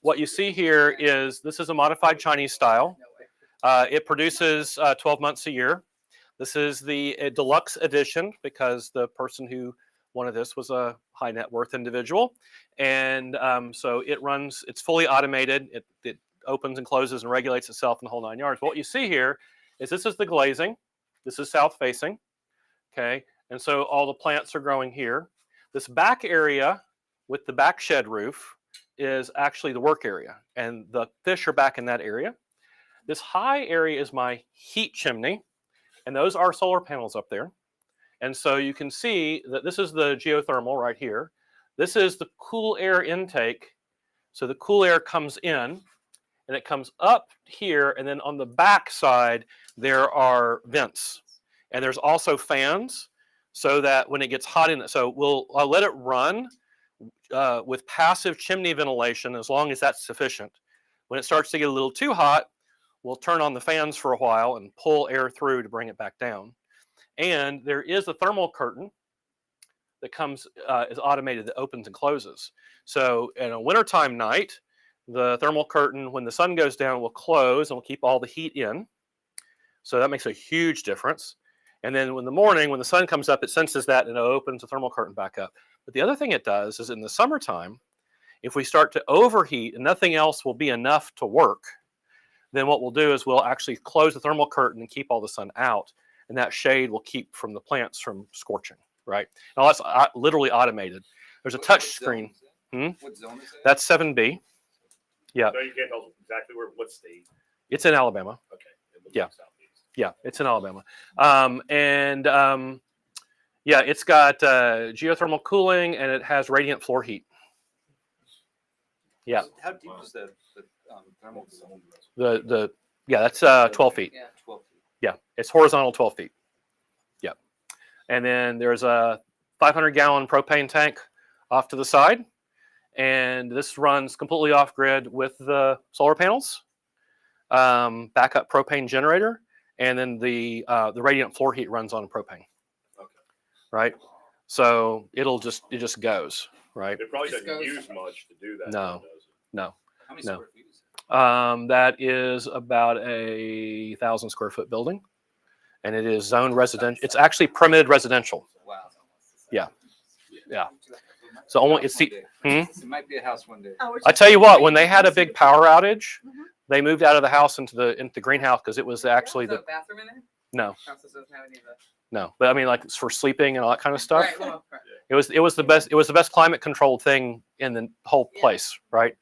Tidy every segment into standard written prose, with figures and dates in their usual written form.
What you see here is this is a modified Chinese style. It produces 12 months a year. This is the deluxe edition because the person who wanted this was a high net worth individual. And so it runs, it's fully automated. It opens and closes and regulates itself in the whole 9 yards. What you see here is this is the glazing. This is south facing. Okay. And so all the plants are growing here. This back area with the back shed roof is actually the work area. And the fish are back in that area. This high area is my heat chimney. And those are solar panels up there. And so you can see that this is the geothermal right here. This is the cool air intake. So the cool air comes in and it comes up here. And then on the back side, there are vents. And there's also fans so that when it gets hot in it, so I'll let it run with passive chimney ventilation as long as that's sufficient. When it starts to get a little too hot, we'll turn on the fans for a while and pull air through to bring it back down. And there is a thermal curtain that comes, is automated, that opens and closes. So in a wintertime night, the thermal curtain, when the sun goes down, will close and will keep all the heat in. So that makes a huge difference. And then in the morning, when the sun comes up, it senses that and it opens the thermal curtain back up. But the other thing it does is in the summertime, if we start to overheat and nothing else will be enough to work, then what we'll do is we'll actually close the thermal curtain and keep all the sun out. And that shade will keep from the plants from scorching, right? Now that's literally automated. There's a touch screen. What zone is that? That's 7B. Yeah. No, you can't tell exactly what state. It's in Alabama. Okay. Yeah. Yeah, it's in Alabama. Yeah, it's got geothermal cooling and it has radiant floor heat. Yeah. How deep is the thermal zone? Yeah, that's 12 feet. Yeah, 12 feet. Yeah, it's horizontal 12 feet. Yeah. And then there's a 500-gallon propane tank off to the side. And this runs completely off grid with the solar panels, backup propane generator, and then the radiant floor heat runs on propane. Okay. Right? So it just goes, right? It probably doesn't use much to do that. No. No. How many No. square feet is it? That is about a 1,000 square foot building, and it is zoned residential. It's actually permitted residential. Wow. Yeah. Yeah. So only it's It might be a house one day. I tell you what, when they had a big power outage, they moved out of the house into the greenhouse because it was actually Is there a bathroom in there? no, House doesn't have any of that. no. But I mean, like it's for sleeping and all that kind of stuff. Right, well, right. It was the best climate controlled thing in the whole place, right?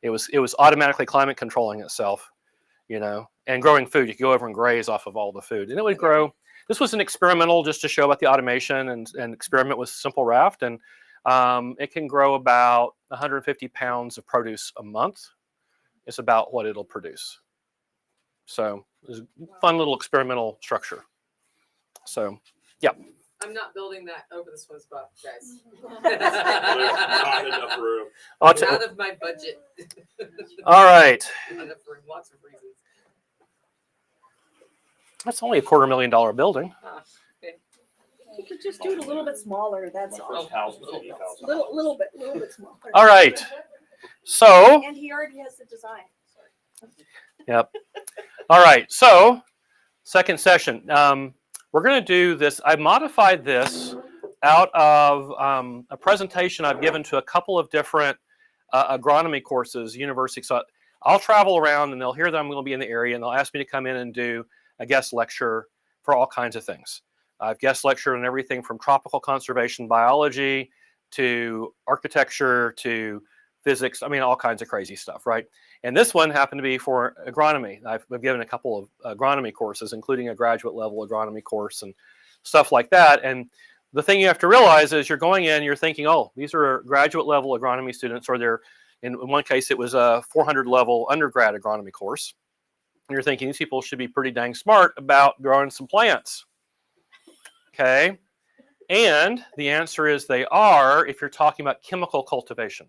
It was automatically climate controlling itself, you know, and growing food. You could go over and graze off of all the food, and it would grow. This was an experimental just to show about the automation and experiment with simple raft, and it can grow about 150 pounds of produce a month. It's about what it'll produce. So it's a fun little experimental structure. So, yeah. I'm not building that over the swim spot, guys. There's not enough room. I'll It's out of my budget. all right. Not enough room, lots of reasons. That's only a $250,000 building. Okay. You could just do it a little bit smaller, that's My all. first house was 80,000. Little bit smaller. All right. So, And he already has the design. yep. All right. So, second session. We're going to do this. I modified this out of a presentation I've given to a couple of different agronomy courses, universities. So I'll travel around and they'll hear that I'm going to be in the area and they'll ask me to come in and do a guest lecture for all kinds of things. I've guest lectured on everything from tropical conservation biology to architecture to physics. I mean, all kinds of crazy stuff, right? And this one happened to be for agronomy. I've given a couple of agronomy courses, including a graduate level agronomy course and stuff like that. And the thing you have to realize is you're going in, you're thinking, oh, these are graduate level agronomy students, or they're, in one case, it was a 400 level undergrad agronomy course. And you're thinking these people should be pretty dang smart about growing some plants. Okay. And the answer is they are if you're talking about chemical cultivation.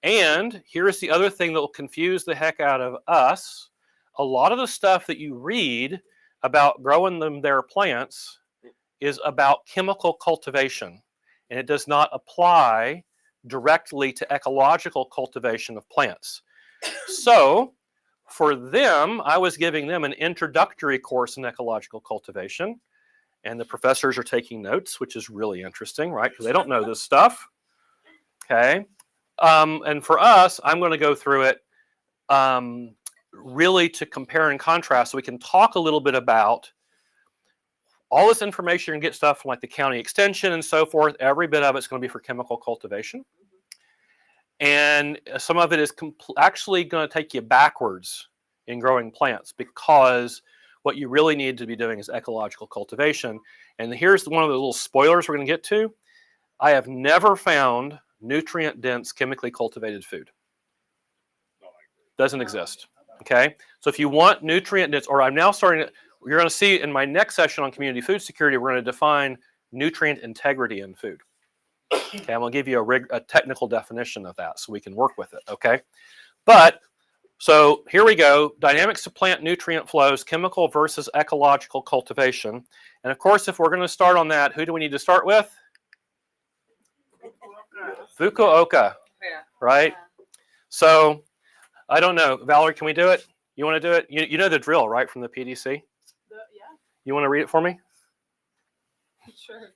And here's the other thing that will confuse the heck out of us. A lot of the stuff that you read about growing their plants is about chemical cultivation. And it does not apply directly to ecological cultivation of plants. So for them, I was giving them an introductory course in ecological cultivation, and the professors are taking notes, which is really interesting, right? Because they don't know this stuff. Okay. And for us, I'm going to go through it really to compare and contrast so we can talk a little bit about all this information. You can get stuff from like the county extension and so forth. Every bit of it's going to be for chemical cultivation. And some of it is actually going to take you backwards in growing plants, because what you really need to be doing is ecological cultivation. And here's one of the little spoilers we're going to get to. I have never found nutrient-dense, chemically cultivated food. Doesn't exist. Okay? So if you want nutrient-dense, or I'm now starting to, you're going to see in my next session on community food security, we're going to define nutrient integrity in food. Okay, I'm going to give you a technical definition of that so we can work with it, okay? But, so here we go, dynamics of plant nutrient flows, chemical versus ecological cultivation. And of course, if we're going to start on that, who do we need to start with? Fukuoka, Yeah. right? So, I don't know, Valerie, can we do it? You want to do it? You know the drill, right, from the PDC? Yeah, You want to read it for me? sure.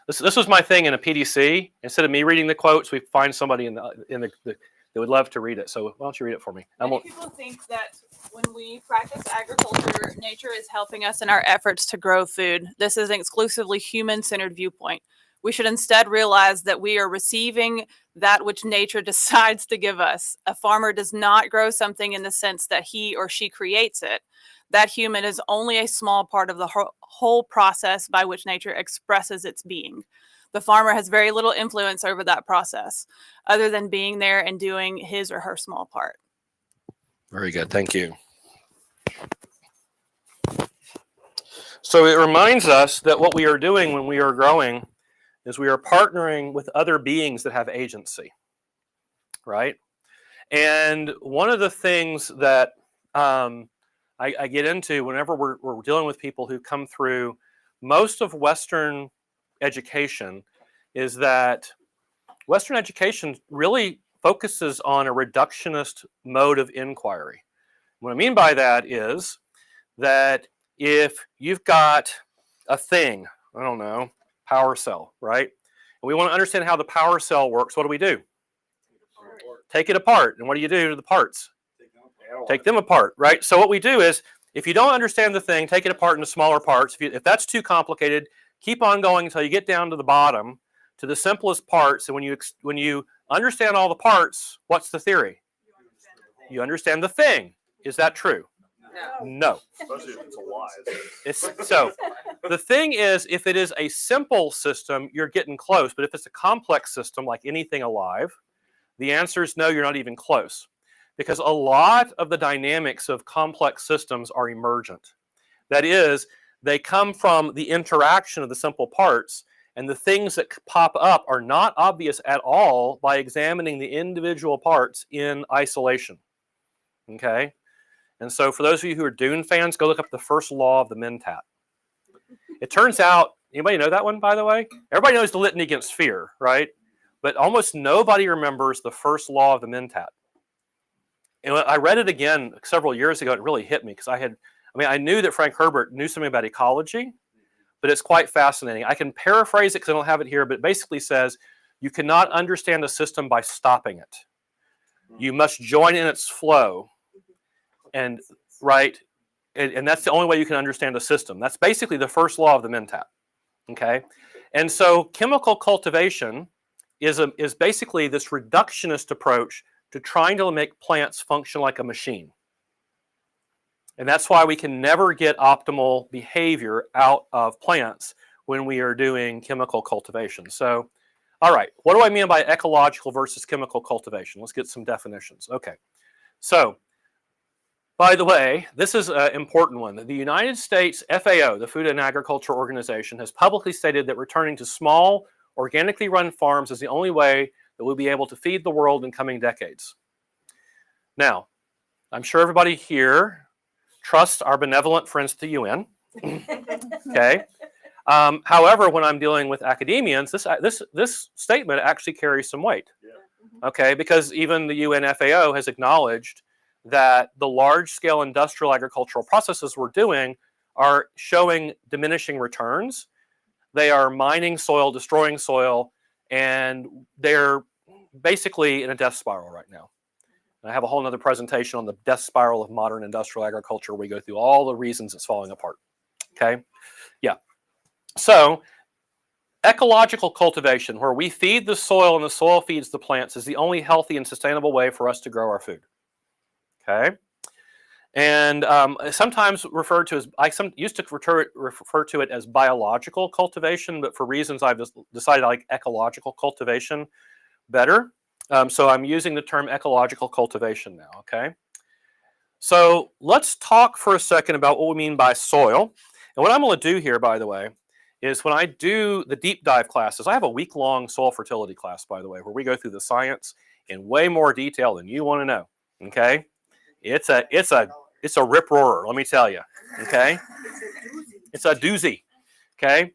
This was my thing in a PDC. Instead of me reading the quotes, we find somebody that would love to read it. So why don't you read it for me? Many people think that when we practice agriculture, nature is helping us in our efforts to grow food. This is an exclusively human-centered viewpoint. We should instead realize that we are receiving that which nature decides to give us. A farmer does not grow something in the sense that he or she creates it. That human is only a small part of the whole process by which nature expresses its being. The farmer has very little influence over that process, other than being there and doing his or her small part. Very good. Thank you. So it reminds us that what we are doing when we are growing is we are partnering with other beings that have agency, right? And one of the things that I get into whenever we're dealing with people who come through most of Western education is that Western education really focuses on a reductionist mode of inquiry. What I mean by that is that if you've got a thing, I don't know, power cell, right? And we want to understand how the power cell works, what do? Take it apart. And what do you do to the parts? Take them apart, right? So what we do is, if you don't understand the thing, take it apart into smaller parts. If that's too complicated, keep on going until you get down to the bottom, to the simplest parts. And when you understand all the parts, what's the theory? You understand the thing. Is that true? No. Especially if it's a lie. So the thing is, if it is a simple system, you're getting close. But if it's a complex system, like anything alive, the answer is no, you're not even close. Because a lot of the dynamics of complex systems are emergent. That is, they come from the interaction of the simple parts, and the things that pop up are not obvious at all by examining the individual parts in isolation. Okay? And so for those of you who are Dune fans, go look up the first law of the Mentat. It turns out, anybody know that one, by the way? Everybody knows the litany against fear, right? But almost nobody remembers the first law of the Mentat. And I read it again several years ago. It really hit me because I knew that Frank Herbert knew something about ecology, but it's quite fascinating. I can paraphrase it because I don't have it here, but it basically says you cannot understand a system by stopping it. You must join in its flow, and right, and that's the only way you can understand a system. That's basically the first law of the Mentat. Okay, and so chemical cultivation is basically this reductionist approach to trying to make plants function like a machine. And that's why we can never get optimal behavior out of plants when we are doing chemical cultivation. So, all right, what do I mean by ecological versus chemical cultivation? Let's get some definitions. Okay, so, by the way, this is an important one. The United States FAO, the Food and Agriculture Organization, has publicly stated that returning to small, organically run farms is the only way that we'll be able to feed the world in coming decades. Now, I'm sure everybody here trusts our benevolent friends at the UN. Okay. However, when I'm dealing with academians, this statement actually carries some weight. Yeah. Okay, because even the UN FAO has acknowledged that the large-scale industrial agricultural processes we're doing are showing diminishing returns. They are mining soil, destroying soil, and they're basically in a death spiral right now. I have a whole nother presentation on the death spiral of modern industrial agriculture. We go through all the reasons it's falling apart. Okay, yeah. So ecological cultivation, where we feed the soil and the soil feeds the plants, is the only healthy and sustainable way for us to grow our food. Okay, and sometimes referred to as, used to refer to it as biological cultivation, but for reasons I've just decided I like ecological cultivation better. So I'm using the term ecological cultivation now, okay? So let's talk for a second about what we mean by soil. And what I'm going to do here, by the way, is when I do the deep dive classes, I have a week-long soil fertility class, by the way, where we go through the science in way more detail than you want to know, okay? It's a rip-roarer, let me tell you, okay? It's a doozy, okay?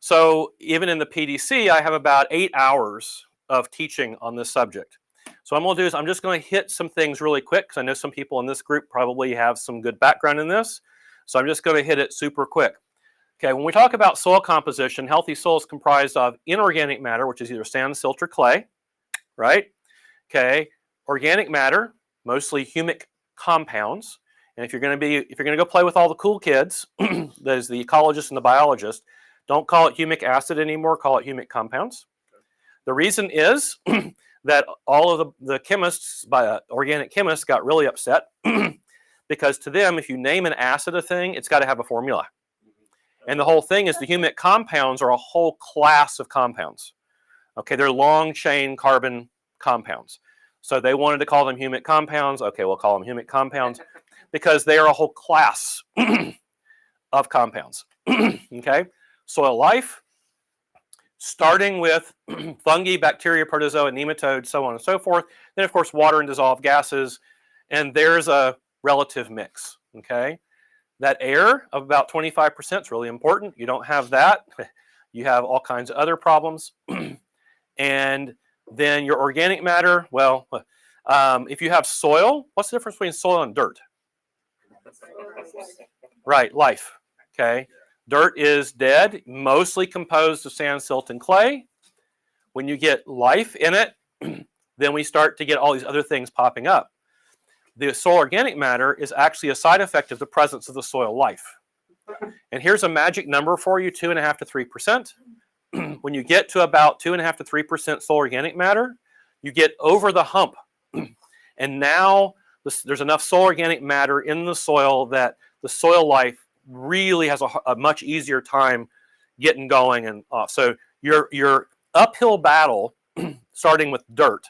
So even in the PDC, I have about 8 hours of teaching on this subject. So what I'm going to do is I'm just going to hit some things really quick because I know some people in this group probably have some good background in this. So I'm just going to hit it super quick. Okay, when we talk about soil composition, healthy soil is comprised of inorganic matter, which is either sand, silt, or clay, right? Okay, organic matter, mostly humic compounds. And if you're going to go play with all the cool kids, that is the ecologist and the biologist, don't call it humic acid anymore, call it humic compounds. The reason is that all of the chemists, organic chemists, got really upset because to them, if you name an acid a thing, it's got to have a formula. And the whole thing is the humic compounds are a whole class of compounds. Okay, they're long chain carbon compounds. So they wanted to call them humic compounds. Okay, we'll call them humic compounds because they are a whole class of compounds. Okay, soil life, starting with fungi, bacteria, protozoa, nematodes, so on and so forth. Then, of course, water and dissolved gases. And there's a relative mix, okay? That air of about 25% is really important. You don't have that, you have all kinds of other problems. And then your organic matter, well, if you have soil, what's the difference between soil and dirt? Right, life, okay? Dirt is dead, mostly composed of sand, silt, and clay. When you get life in it, then we start to get all these other things popping up. The soil organic matter is actually a side effect of the presence of the soil life. And here's a magic number for you, 2.5 to 3%. When you get to about 2.5 to 3% soil organic matter, you get over the hump. And now there's enough soil organic matter in the soil that the soil life really has a much easier time getting going and off. So your uphill battle, starting with dirt,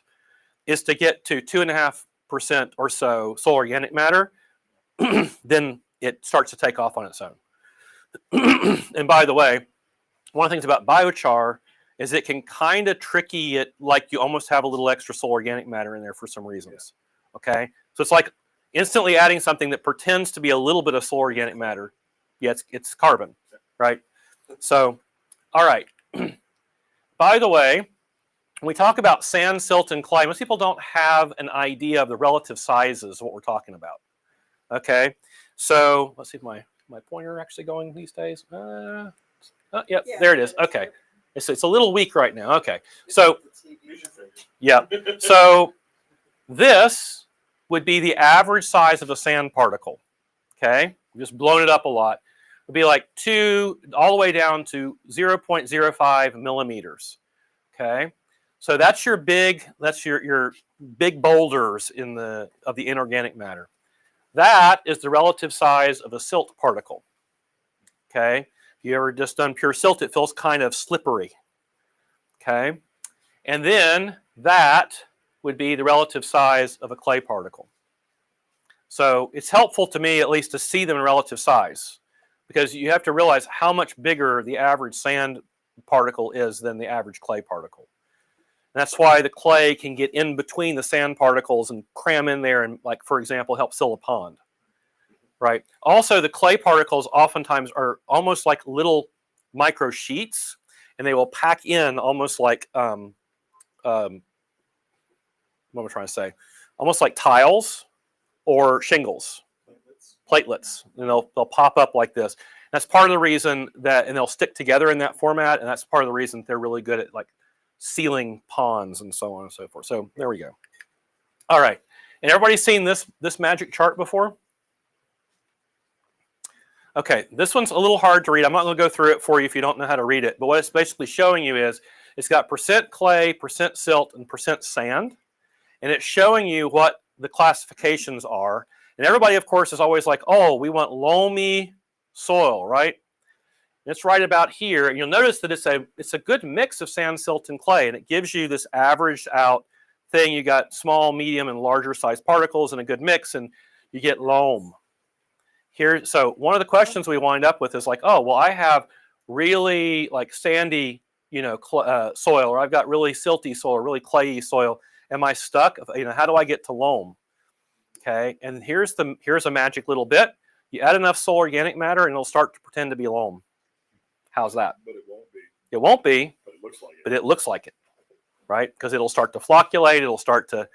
is to get to 2.5% or so soil organic matter. Then it starts to take off on its own. And by the way, one of the things about biochar is it can kind of tricky it, like you almost have a little extra soil organic matter in there for some reasons. Okay, so it's like instantly adding something that pretends to be a little bit of soil organic matter. Yeah, it's carbon, right? So, all right. By the way, when we talk about sand, silt, and clay, most people don't have an idea of the relative sizes of what we're talking about. Okay, so let's see if my pointer actually going these days. Yep, yeah, there it is. Okay, it's a little weak right now. Okay, so yeah, so this would be the average size of a sand particle. Okay, just blown it up a lot. It would be like 2 all the way down to 0.05 millimeters. Okay, so that's your big boulders of the inorganic matter. That is the relative size of a silt particle. Okay, if you ever just done pure silt, it feels kind of slippery. Okay, and then that would be the relative size of a clay particle. So it's helpful to me at least to see them in relative size, because you have to realize how much bigger the average sand particle is than the average clay particle. And that's why the clay can get in between the sand particles and cram in there and, like, for example, help fill a pond. Right? Also, the clay particles oftentimes are almost like little micro sheets, and they will pack in almost like what am I trying to say? Almost like tiles or shingles, platelets, and they'll pop up like this. That's part of the reason that, and they'll stick together in that format, and that's part of the reason they're really good at like sealing ponds and so on and so forth. So there we go. All right, and everybody's seen this magic chart before? Okay, this one's a little hard to read. I'm not going to go through it for you if you don't know how to read it, but what it's basically showing you is it's got percent clay, percent silt, and percent sand, and it's showing you what the classifications are. And everybody, of course, is always like, oh, we want loamy soil, right? And it's right about here. And you'll notice that it's a good mix of sand, silt, and clay, and it gives you this averaged out thing. You got small, medium, and larger sized particles in a good mix, and you get loam. Here, so one of the questions we wind up with is like, oh, well, I have really like sandy, soil, or I've got really silty soil, or really clayey soil. Am I stuck? How do I get to loam? Okay, and here's a magic little bit. You add enough soil organic matter, and it'll start to pretend to be loam. How's that? But it won't be. It won't be, But it looks like it. but it looks like it, right? Because it'll start to flocculate. It'll start to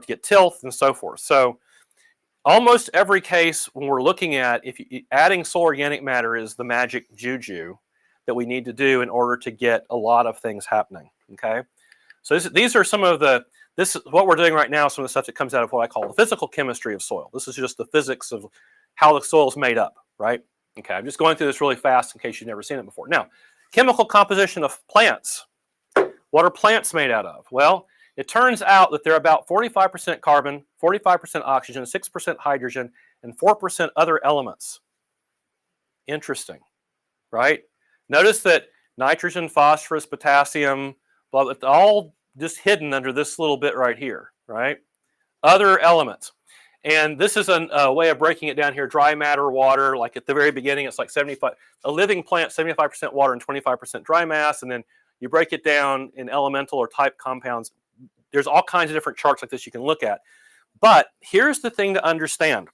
get tilth and so forth. So almost every case when we're looking at adding soil organic matter is the magic juju that we need to do in order to get a lot of things happening. Okay, so these are some of this is what we're doing right now. Some of the stuff that comes out of what I call the physical chemistry of soil. This is just the physics of how the soil is made up, right? Okay, I'm just going through this really fast in case you've never seen it before. Now, chemical composition of plants. What are plants made out of? Well, it turns out that they're about 45% carbon, 45% oxygen, 6% hydrogen, and 4% other elements. Interesting, right? Notice that nitrogen, phosphorus, potassium, blah, it's all just hidden under this little bit right here, right? Other elements. And this is a way of breaking it down here. Dry matter, water, like at the very beginning, it's like 75, a living plant, 75% water and 25% dry mass. And then you break it down in elemental or type compounds. There's all kinds of different charts like this you can look at. But here's the thing to understand.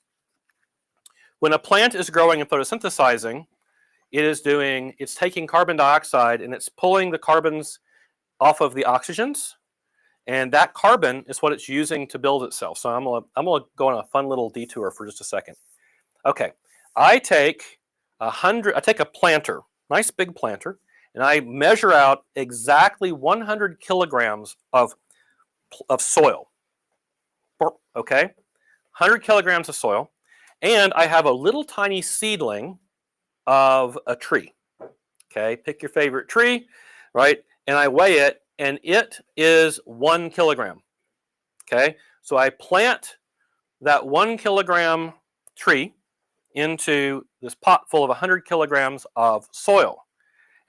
When a plant is growing and photosynthesizing, it's taking carbon dioxide and it's pulling the carbons off of the oxygens. And that carbon is what it's using to build itself. So I'm gonna go on a fun little detour for just a second. Okay, I take a planter, nice big planter, and I measure out exactly 100 kilograms of soil. Okay, 100 kilograms of soil, and I have a little tiny seedling of a tree. Okay, pick your favorite tree, right? And I weigh it, and it is 1 kilogram. Okay, so I plant that 1 kilogram tree into this pot full of 100 kilograms of soil.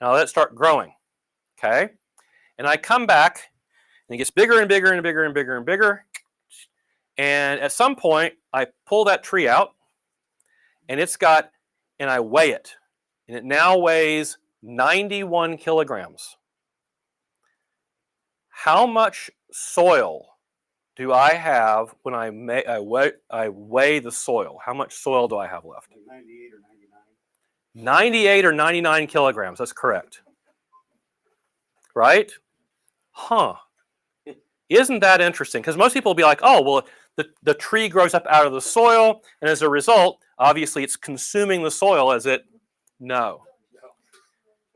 Now let it start growing. Okay, and I come back, and it gets bigger and bigger and bigger and bigger and bigger. And at some point, I pull that tree out, and I weigh it, and it now weighs 91 kilograms. How much soil do I have when I weigh the soil? How much soil do I have left? 98 or 99. 98 or 99 kilograms. That's correct. Right? Huh. Isn't that interesting? Because most people will be like, oh, well, the tree grows up out of the soil, and as a result, obviously it's consuming the soil as it... No.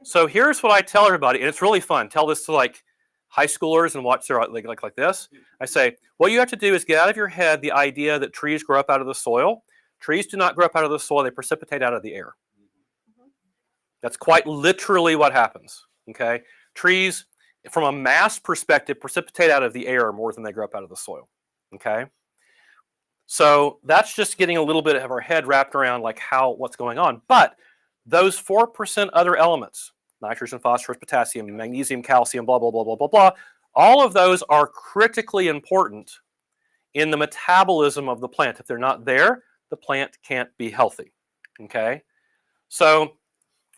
So here's what I tell everybody, and it's really fun. Tell this to like high schoolers and watch their like this. I say, what you have to do is get out of your head the idea that trees grow up out of the soil. Trees do not grow up out of the soil. They precipitate out of the air. That's quite literally what happens. Okay? Trees, from a mass perspective, precipitate out of the air more than they grow up out of the soil. Okay? So that's just getting a little bit of our head wrapped around like what's going on. But those 4% other elements, nitrogen, phosphorus, potassium, magnesium, calcium, blah, blah, blah, blah, blah, blah, all of those are critically important in the metabolism of the plant. If they're not there, the plant can't be healthy. Okay? So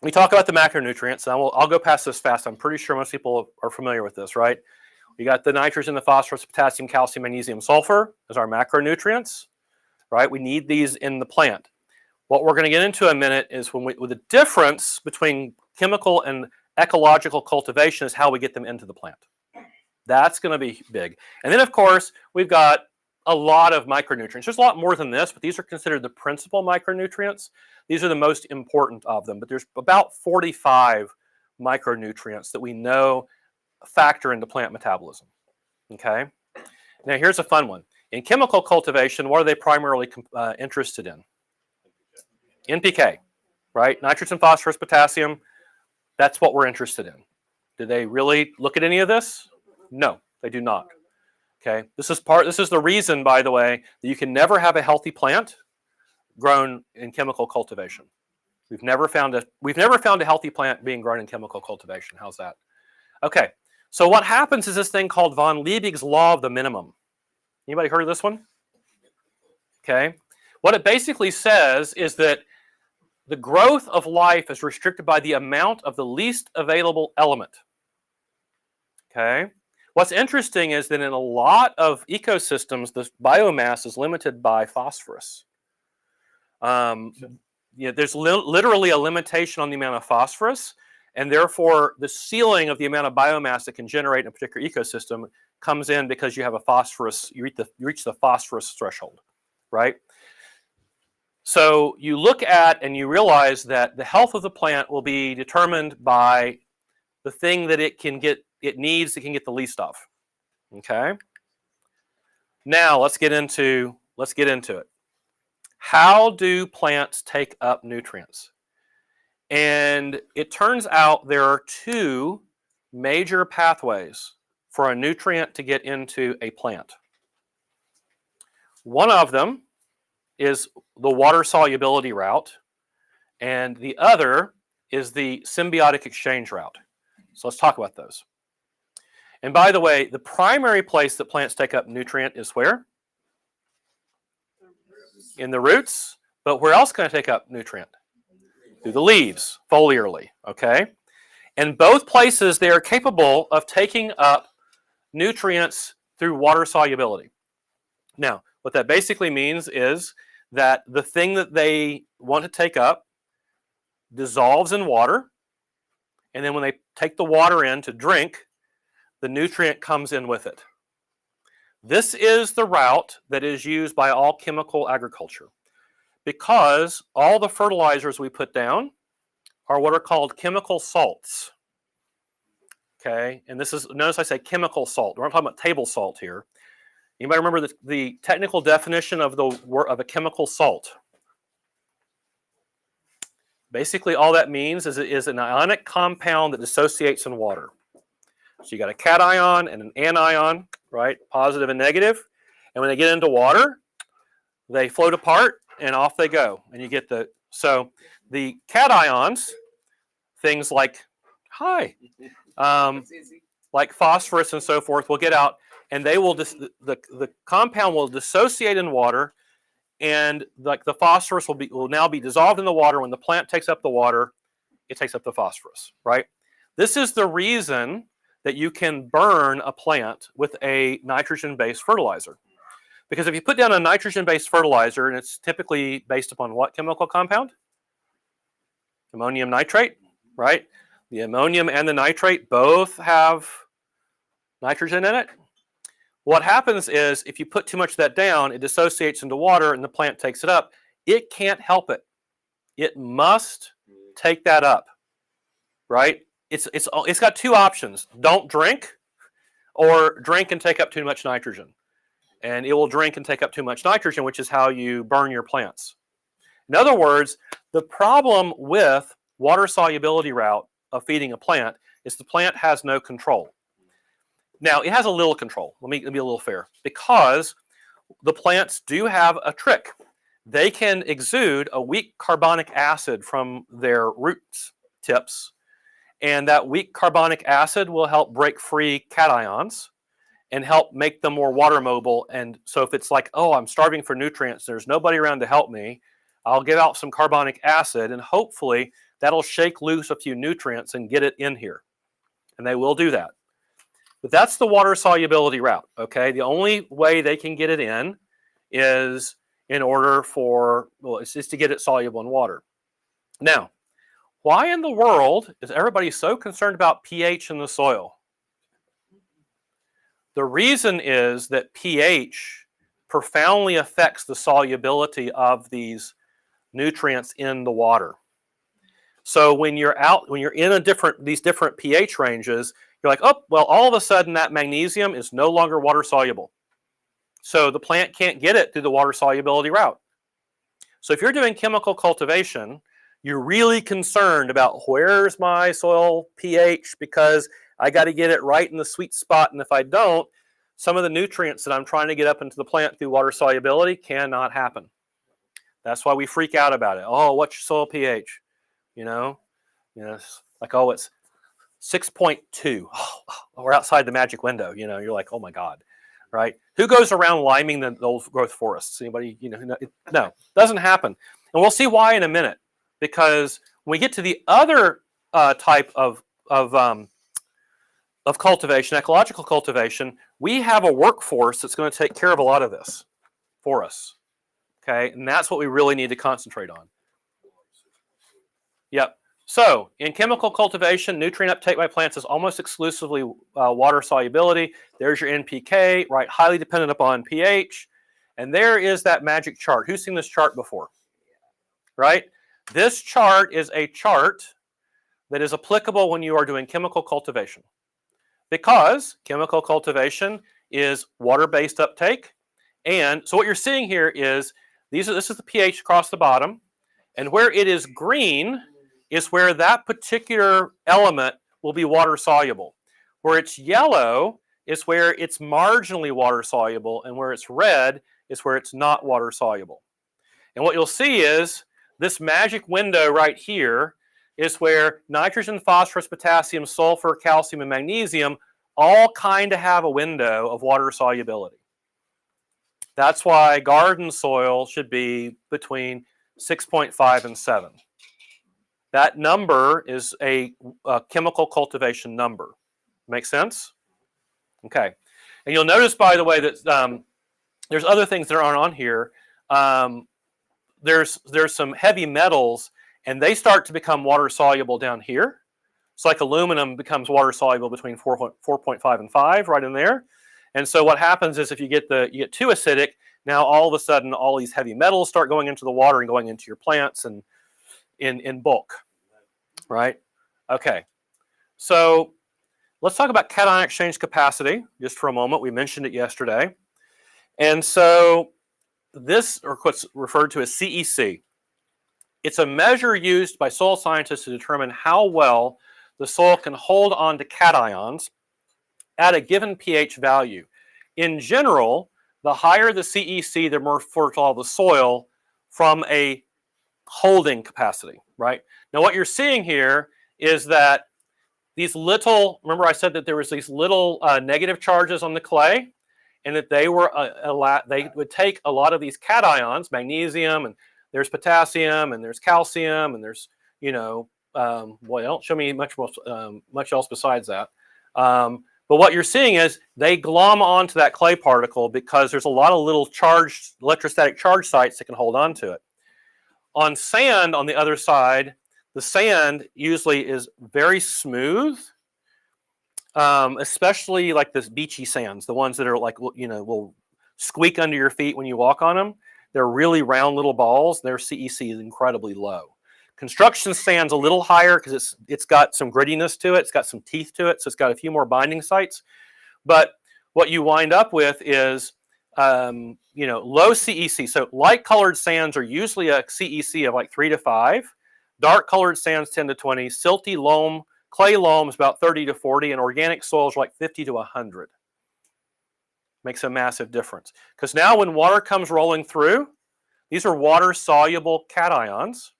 we talk about the macronutrients. And I'll go past this fast. I'm pretty sure most people are familiar with this, right? We got the nitrogen, the phosphorus, potassium, calcium, magnesium, sulfur as our macronutrients, right? We need these in the plant. What we're going to get into in a minute is with the difference between chemical and ecological cultivation is how we get them into the plant. That's going to be big. And then, of course, we've got a lot of micronutrients. There's a lot more than this, but these are considered the principal micronutrients. These are the most important of them, but there's about 45 micronutrients that we know factor into plant metabolism. Okay? Now, here's a fun one. In chemical cultivation, what are they primarily interested in? NPK, right? Nitrogen, phosphorus, potassium. That's what we're interested in. Do they really look at any of this? No, they do not. Okay, this is the reason, by the way, that you can never have a healthy plant grown in chemical cultivation. We've never found a healthy plant being grown in chemical cultivation. How's that? Okay, so what happens is this thing called von Liebig's law of the minimum. Anybody heard of this one? Okay, what it basically says is that the growth of life is restricted by the amount of the least available element. Okay. What's interesting is that in a lot of ecosystems, the biomass is limited by phosphorus. There's literally a limitation on the amount of phosphorus, and therefore the ceiling of the amount of biomass that can generate in a particular ecosystem comes in because you have a phosphorus, you reach the phosphorus threshold, right? So you look at and you realize that the health of the plant will be determined by the thing that it can get it get the least of. Okay. Now let's get into it. How do plants take up nutrients? And it turns out there are two major pathways for a nutrient to get into a plant. One of them is the water solubility route, and the other is the symbiotic exchange route. So let's talk about those. And by the way, the primary place that plants take up nutrient is where? In the roots. But where else can I take up nutrient? Through the leaves, foliarly. Okay? And both places, they are capable of taking up nutrients through water solubility. Now, what that basically means is that the thing that they want to take up dissolves in water, and then when they take the water in to drink, the nutrient comes in with it. This is the route that is used by all chemical agriculture because all the fertilizers we put down are what are called chemical salts. Okay, and notice I say chemical salt. We're not talking about table salt here. Anybody remember the technical definition of a chemical salt? Basically, all that means is it is an ionic compound that dissociates in water. So you got a cation and an anion, right? Positive and negative. And when they get into water, they float apart and off they go. And you get the cations, things like like phosphorus and so forth, will get out, and they will the compound will dissociate in water, and like the phosphorus will now be dissolved in the water. When the plant takes up the water, it takes up the phosphorus, right? This is the reason that you can burn a plant with a nitrogen-based fertilizer. Because if you put down a nitrogen-based fertilizer, and it's typically based upon what chemical compound? Ammonium nitrate, right? The ammonium and the nitrate both have nitrogen in it. What happens is if you put too much of that down, it dissociates into water and the plant takes it up. It can't help it. It must take that up, right? It's got two options. Don't drink, or drink and take up too much nitrogen. And it will drink and take up too much nitrogen, which is how you burn your plants. In other words, the problem with water solubility route of feeding a plant is the plant has no control. Now, it has a little control. Let me be a little fair. Because the plants do have a trick. They can exude a weak carbonic acid from their roots tips. And that weak carbonic acid will help break free cations and help make them more water mobile. And so if it's like, oh, I'm starving for nutrients, there's nobody around to help me, I'll give out some carbonic acid, and hopefully that'll shake loose a few nutrients and get it in here. And they will do that. But that's the water solubility route, okay? The only way they can get it in is in order for, it's just to get it soluble in water. Now, Why in the world is everybody so concerned about pH in the soil? The reason is that pH profoundly affects the solubility of these nutrients in the water. So when you're in these different pH ranges, you're like, oh, well, all of a sudden that magnesium is no longer water soluble. So the plant can't get it through the water solubility route. So if you're doing chemical cultivation, you're really concerned about where's my soil pH because I got to get it right in the sweet spot. And if I don't, some of the nutrients that I'm trying to get up into the plant through water solubility cannot happen. That's why we freak out about it. Oh, what's your soil pH? It's like, oh, it's 6.2. Oh, we're outside the magic window. You're like, oh my God, right? Who goes around liming the old growth forests? Anybody? No, doesn't happen. And we'll see why in a minute. Because when we get to the other type of cultivation, ecological cultivation, we have a workforce that's going to take care of a lot of this for us. Okay, and that's what we really need to concentrate on. Yep. So in chemical cultivation, nutrient uptake by plants is almost exclusively water solubility. There's your NPK, right? Highly dependent upon pH. And there is that magic chart. Who's seen this chart before? Right? This chart is a chart that is applicable when you are doing chemical cultivation. Because chemical cultivation is water-based uptake. And so what you're seeing here is this is the pH across the bottom. And where it is green is where that particular element will be water soluble. Where it's yellow is where it's marginally water soluble, and where it's red is where it's not water soluble. And what you'll see is this magic window right here is where nitrogen, phosphorus, potassium, sulfur, calcium, and magnesium all kind of have a window of water solubility. That's why garden soil should be between 6.5 and 7. That number is a chemical cultivation number. Make sense? Okay. And you'll notice, by the way, that there's other things that aren't on here. There's some heavy metals, and they start to become water soluble down here. It's like aluminum becomes water soluble between 4.5 and 5, right in there. And so what happens is if you get too acidic, now all of a sudden all these heavy metals start going into the water and going into your plants and in bulk, right? Okay, so let's talk about cation exchange capacity just for a moment. We mentioned it yesterday. And so this, or what's referred to as CEC, it's a measure used by soil scientists to determine how well the soil can hold on to cations at a given pH value. In general, the higher the CEC, the more fertile the soil from a holding capacity, right? Now what you're seeing here is that these little, remember I said that there was these little negative charges on the clay, and that they would take a lot of these cations, magnesium, and there's potassium, and there's calcium, and there's, boy, don't show me much else besides that. But what you're seeing is they glom onto that clay particle because there's a lot of little electrostatic charge sites that can hold on to it. On sand, on the other side, the sand usually is very smooth, especially like this beachy sands, the ones that are like, will squeak under your feet when you walk on them. They're really round little balls. Their CEC is incredibly low. Construction sand's a little higher because it's got some grittiness to it. It's got some teeth to it, so it's got a few more binding sites. But what you wind up with is, low CEC. So light-colored sands are usually a CEC of like 3 to 5. Dark-colored sands 10 to 20. Silty loam, clay loam is about 30 to 40, and organic soils are like 50 to 100. Makes a massive difference. Because now when water comes rolling through, these are water-soluble cations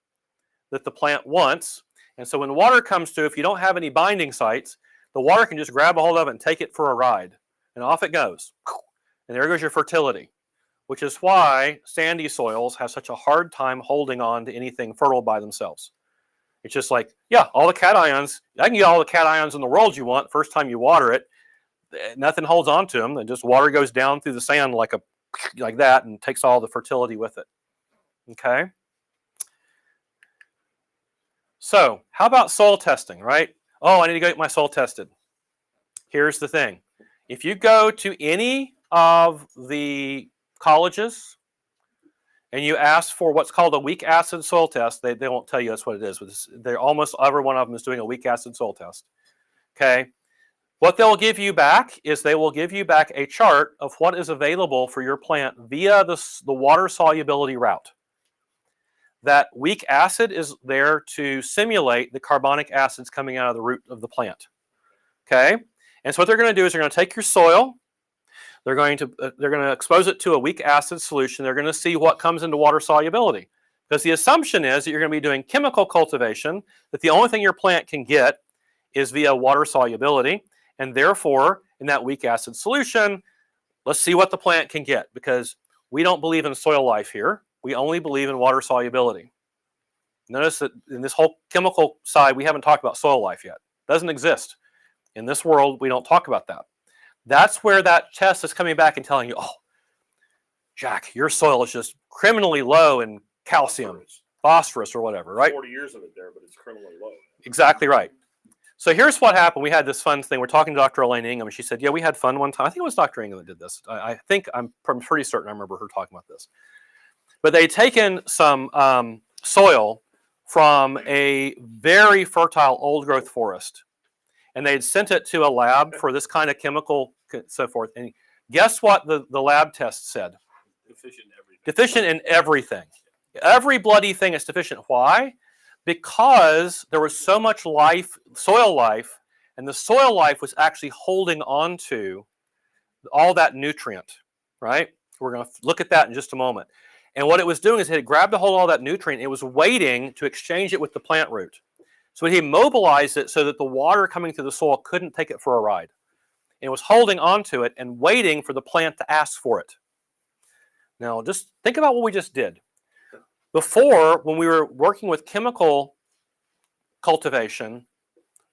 that the plant wants. And so when water comes through, if you don't have any binding sites, the water can just grab a hold of it and take it for a ride. And off it goes. And there goes your fertility, which is why sandy soils have such a hard time holding on to anything fertile by themselves. It's just like, yeah, all the cations, I can get all the cations in the world you want. First time you water it, nothing holds on to them. And just water goes down through the sand like that and takes all the fertility with it. Okay? So how about soil testing, right? Oh, I need to go get my soil tested. Here's the thing. If you go to any of the colleges and you ask for what's called a weak acid soil test, they won't tell you that's what it is. They're almost every one of them is doing a weak acid soil test. Okay. What they'll give you back is they will give you back a chart of what is available for your plant via the water solubility route. That weak acid is there to simulate the carbonic acids coming out of the root of the plant. Okay. And so what they're going to do is they're going to take your soil, they're going to expose it to a weak acid solution. They're going to see what comes into water solubility. Because the assumption is that you're going to be doing chemical cultivation, that the only thing your plant can get is via water solubility. And therefore, in that weak acid solution, let's see what the plant can get. Because we don't believe in soil life here. We only believe in water solubility. Notice that in this whole chemical side, we haven't talked about soil life yet. It doesn't exist. In this world, we don't talk about that. That's where that test is coming back and telling you, oh, Jack, your soil is just criminally low in calcium, phosphorus or whatever, right? 40 years of it there, but it's criminally low. Exactly right. So here's what happened. We had this fun thing. We're talking to Dr. Elaine Ingham, and she said, yeah, we had fun one time. I think it was Dr. Ingham that did this. I'm pretty certain I remember her talking about this. But they'd taken some soil from a very fertile old growth forest, and they'd sent it to a lab for this kind of chemical, so forth. And guess what the lab test said? Deficient in everything. Deficient in everything. Every bloody thing is deficient. Why? Because there was so much life, soil life, and the soil life was actually holding on to all that nutrient, right? We're going to look at that in just a moment. And what it was doing is it had grabbed a hold of all that nutrient. It was waiting to exchange it with the plant root. So he mobilized it so that the water coming through the soil couldn't take it for a ride. And it was holding on to it and waiting for the plant to ask for it. Now, just think about what we just did. Before, when we were working with chemical cultivation,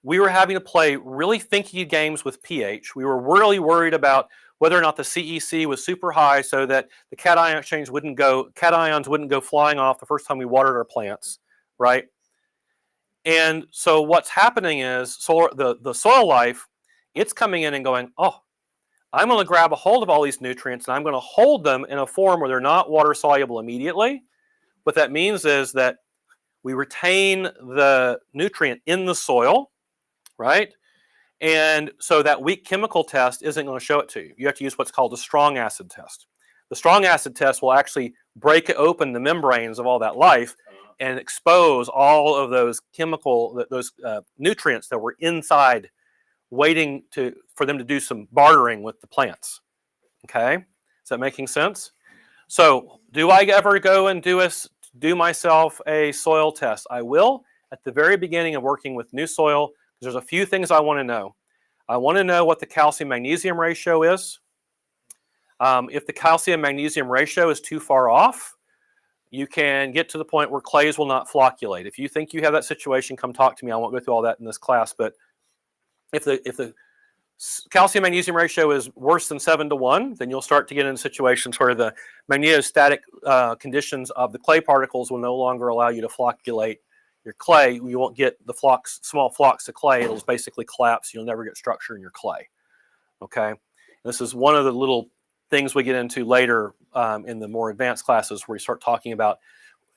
we were having to play really thinky games with pH. We were really worried about whether or not the CEC was super high so that the cations wouldn't go flying off the first time we watered our plants, right? And so what's happening is the soil life, it's coming in and going, oh, I'm going to grab a hold of all these nutrients and I'm going to hold them in a form where they're not water soluble immediately. What that means is that we retain the nutrient in the soil, right? And so that weak chemical test isn't going to show it to you. You have to use what's called a strong acid test. The strong acid test will actually break open the membranes of all that life and expose all of those nutrients that were inside, waiting for them to do some bartering with the plants. Okay, is that making sense? So, do I ever go and do myself a soil test? I will at the very beginning of working with new soil, because there's a few things I want to know. I want to know what the calcium-magnesium ratio is. If the calcium-magnesium ratio is too far off, you can get to the point where clays will not flocculate. If you think you have that situation, come talk to me. I won't go through all that in this class, but if the calcium-magnesium ratio is worse than 7:1, then you'll start to get into situations where the magnetostatic conditions of the clay particles will no longer allow you to flocculate your clay. You won't get the small flocks of clay. It'll basically collapse. You'll never get structure in your clay. Okay, this is one of the little things we get into later in the more advanced classes where we start talking about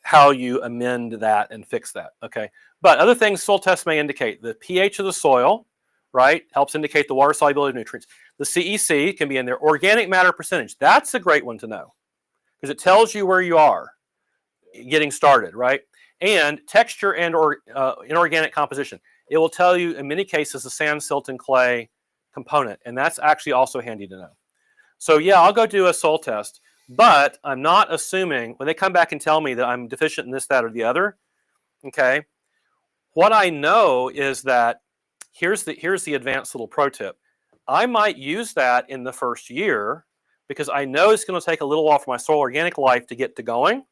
how you amend that and fix that. Okay, but other things soil tests may indicate: the pH of the soil, right, helps indicate the water solubility of nutrients. The CEC can be in there. Organic matter percentage, that's a great one to know because it tells you where you are getting started, right? And texture and inorganic composition. It will tell you in many cases the sand, silt, and clay component, and that's actually also handy to know. So yeah, I'll go do a soil test, but I'm not assuming when they come back and tell me that I'm deficient in this, that, or the other. Okay, what I know is that here's the advanced little pro tip. I might use that in the first year because I know it's going to take a little while for my soil organic life to get to going.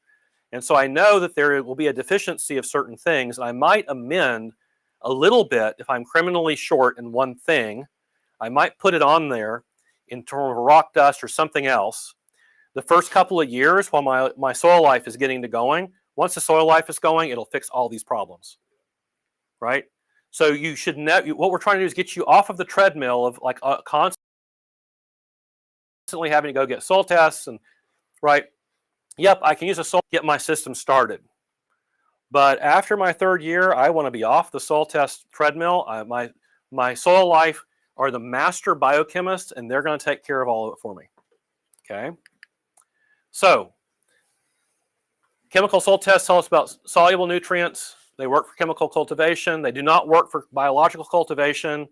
And so I know that there will be a deficiency of certain things, and I might amend a little bit if I'm criminally short in one thing. I might put it on there in terms of rock dust or something else. The first couple of years while my soil life is getting to going, once the soil life is going, it'll fix all these problems. right? So you should what we're trying to do is get you off of the treadmill of like constantly having to go get soil tests and right. Yep, I can use a soil get my system started. But after my 3rd year, I want to be off the soil test treadmill. My soil life are the master biochemists, and they're going to take care of all of it for me. Okay. So chemical soil tests tell us about soluble nutrients. They work for chemical cultivation. They do not work for biological cultivation.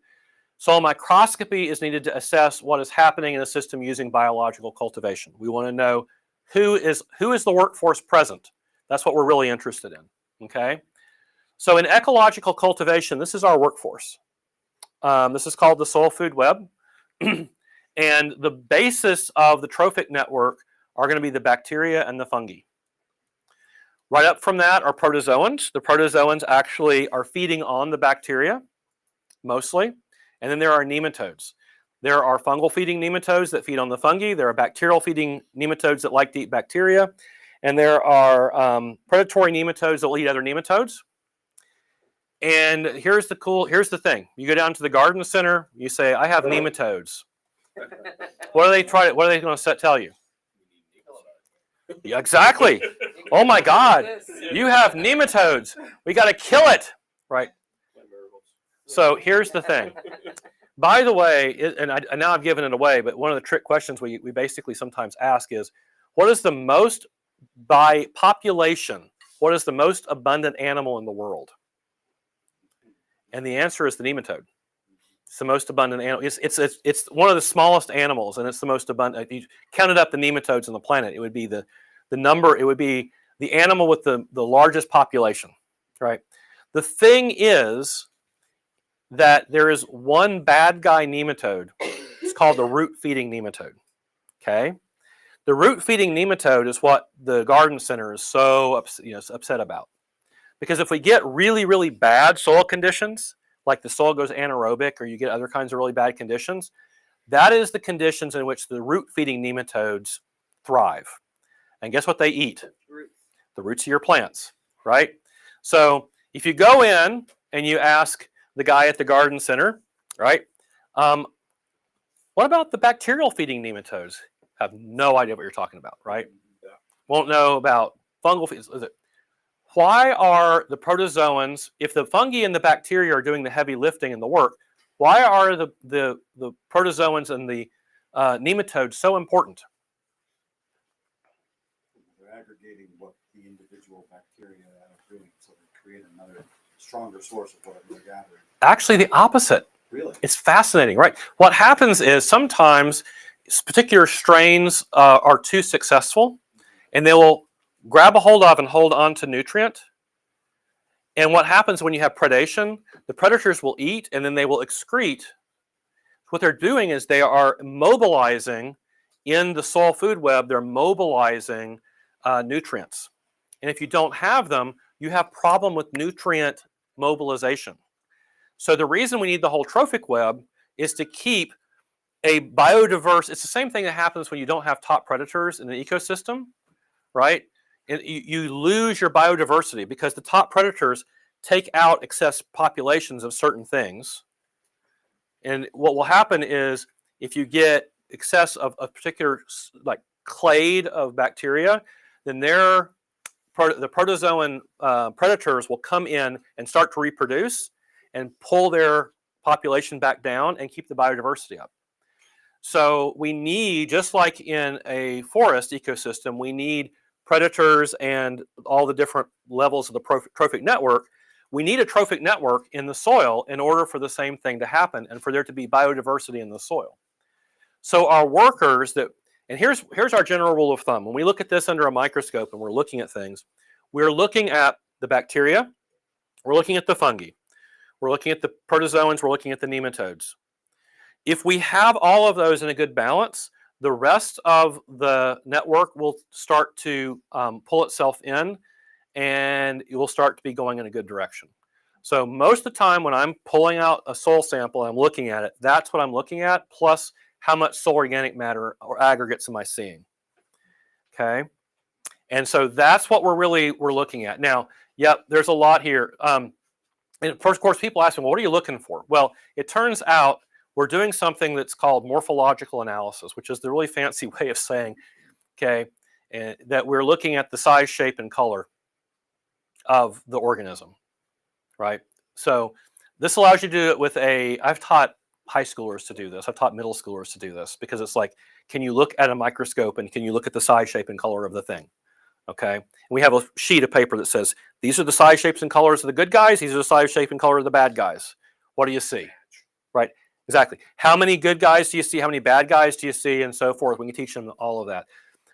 Soil microscopy is needed to assess what is happening in a system using biological cultivation. We want to know who is the workforce present. That's what we're really interested in. Okay. So in ecological cultivation, this is our workforce. This is called the soil food web. And the basis of the trophic network are going to be the bacteria and the fungi. Right up from that are protozoans. The protozoans actually are feeding on the bacteria, mostly. And then there are nematodes. There are fungal feeding nematodes that feed on the fungi. There are bacterial feeding nematodes that like to eat bacteria. And there are predatory nematodes that will eat other nematodes. And here's the thing. You go down to the garden center, you say, I have nematodes. What are they going to tell you? Yeah, exactly. Oh my God. You have nematodes. We got to kill it. Right. So here's the thing. By the way, and now I've given it away, but one of the trick questions we basically sometimes ask is, what is the most, by population, what is the most abundant animal in the world? And the answer is the nematode. It's the most abundant animal. It's one of the smallest animals, and it's the most abundant. If you counted up the nematodes on the planet, it would be the number. It would be the animal with the largest population, right? The thing is that there is one bad guy nematode. It's called the root-feeding nematode. Okay, the root-feeding nematode is what the garden center is so upset about, because if we get really, really bad soil conditions, like the soil goes anaerobic or you get other kinds of really bad conditions, that is the conditions in which the root-feeding nematodes thrive. And guess what they eat? The roots of your plants, right? So if you go in and you ask the guy at the garden center, right, what about the bacterial feeding nematodes? Have no idea what you're talking about, right? Yeah. Won't know about fungal feeding. Why are the protozoans, if the fungi and the bacteria are doing the heavy lifting and the work, why are the protozoans and the nematodes so important? They're aggregating what the individual bacteria are doing, so they create another stronger source of what they're gathering. Actually, the opposite. Really? It's fascinating, right? What happens is sometimes particular strains are too successful, and they will grab a hold of and hold on to nutrient. And what happens when you have predation, the predators will eat and then they will excrete. What they're doing is they are mobilizing in the soil food web, they're mobilizing nutrients. And if you don't have them, you have problem with nutrient mobilization. So the reason we need the whole trophic web is to keep a biodiverse, it's the same thing that happens when you don't have top predators in an ecosystem, right? You lose your biodiversity because the top predators take out excess populations of certain things. And what will happen is if you get excess of a particular like clade of bacteria, then the protozoan predators will come in and start to reproduce and pull their population back down and keep the biodiversity up. So we need, just like in a forest ecosystem, we need predators and all the different levels of the trophic network. We need a trophic network in the soil in order for the same thing to happen and for there to be biodiversity in the soil. So our workers and here's our general rule of thumb. When we look at this under a microscope and we're looking at things, we're looking at the bacteria, we're looking at the fungi, we're looking at the protozoans, we're looking at the nematodes. If we have all of those in a good balance, the rest of the network will start to pull itself in and it will start to be going in a good direction. So most of the time when I'm pulling out a soil sample and I'm looking at it, that's what I'm looking at, plus how much soil organic matter or aggregates am I seeing. Okay. And so that's what we're looking at. Now, yep, there's a lot here. And first, of course, people ask me, well, what are you looking for? Well, it turns out we're doing something that's called morphological analysis, which is the really fancy way of saying, okay, that we're looking at the size, shape, and color of the organism, right? So this allows you to do it with I've taught high schoolers to do this. I've taught middle schoolers to do this because it's like, can you look at a microscope and can you look at the size, shape, and color of the thing? Okay. And we have a sheet of paper that says, these are the size, shapes, and colors of the good guys. These are the size, shape, and color of the bad guys. What do you see? Right. Exactly. How many good guys do you see? How many bad guys do you see? And so forth. We can teach them all of that.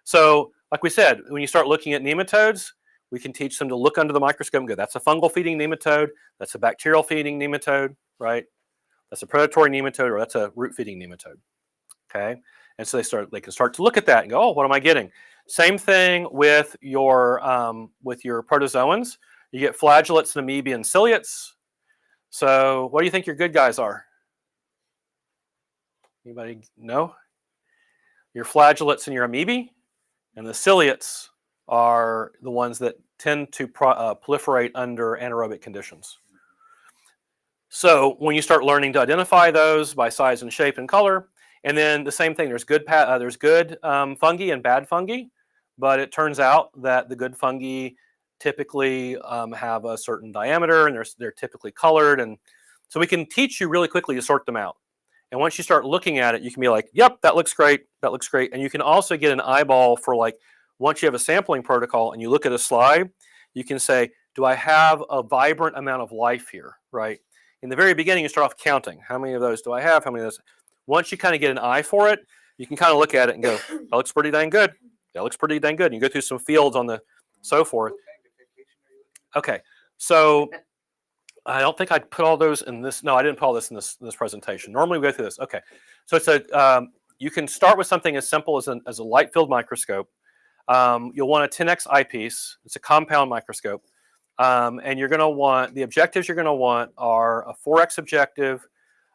So like we said, when you start looking at nematodes, we can teach them to look under the microscope and go, that's a fungal feeding nematode. That's a bacterial feeding nematode, right? That's a predatory nematode, or that's a root feeding nematode. Okay. And so they can start to look at that and go, oh, what am I getting? Same thing with your protozoans. You get flagellates and amoebae and ciliates. So what do you think your good guys are? Anybody know? Your flagellates and your amoebae, and the ciliates are the ones that tend to proliferate under anaerobic conditions. So when you start learning to identify those by size and shape and color, and then the same thing, there's good fungi and bad fungi, but it turns out that the good fungi typically have a certain diameter, and they're typically colored, and so we can teach you really quickly to sort them out. And once you start looking at it, you can be like, yep, that looks great, and you can also get an eyeball for, like, once you have a sampling protocol and you look at a slide, you can say, do I have a vibrant amount of life here, right? In the very beginning, you start off counting. How many of those do I have? How many of those? Once you kind of get an eye for it, you can kind of look at it and go, that looks pretty dang good. That looks pretty dang good. And you go through some fields on the so forth. Okay, so I don't think I'd put all those in this. No, I didn't put all this in this presentation. Normally we go through this. Okay, so it's you can start with something as simple as a light-filled microscope. You'll want a 10x eyepiece. It's a compound microscope. And you're going to want, the objectives you're going to want are a 4x objective.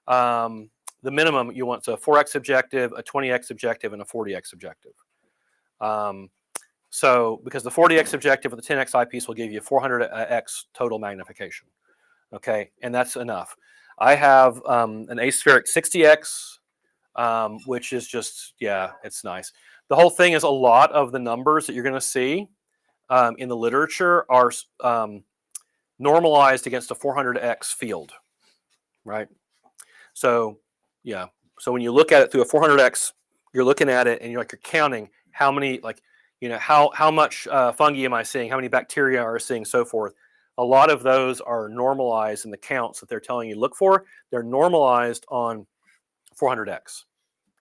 The minimum you want is a 4x objective, a 20x objective, and a 40x objective. So because the 40x objective with the 10x eyepiece will give you 400x total magnification. Okay, and that's enough. I have an aspheric 60x, which is just, yeah, it's nice. The whole thing is a lot of the numbers that you're going to see in the literature are normalized against a 400x field, right? So, yeah. So when you look at it through a 400x, you're looking at it and you're counting how many, how much fungi am I seeing? How many bacteria are seeing? So forth. A lot of those are normalized in the counts that they're telling you to look for. They're normalized on 400x.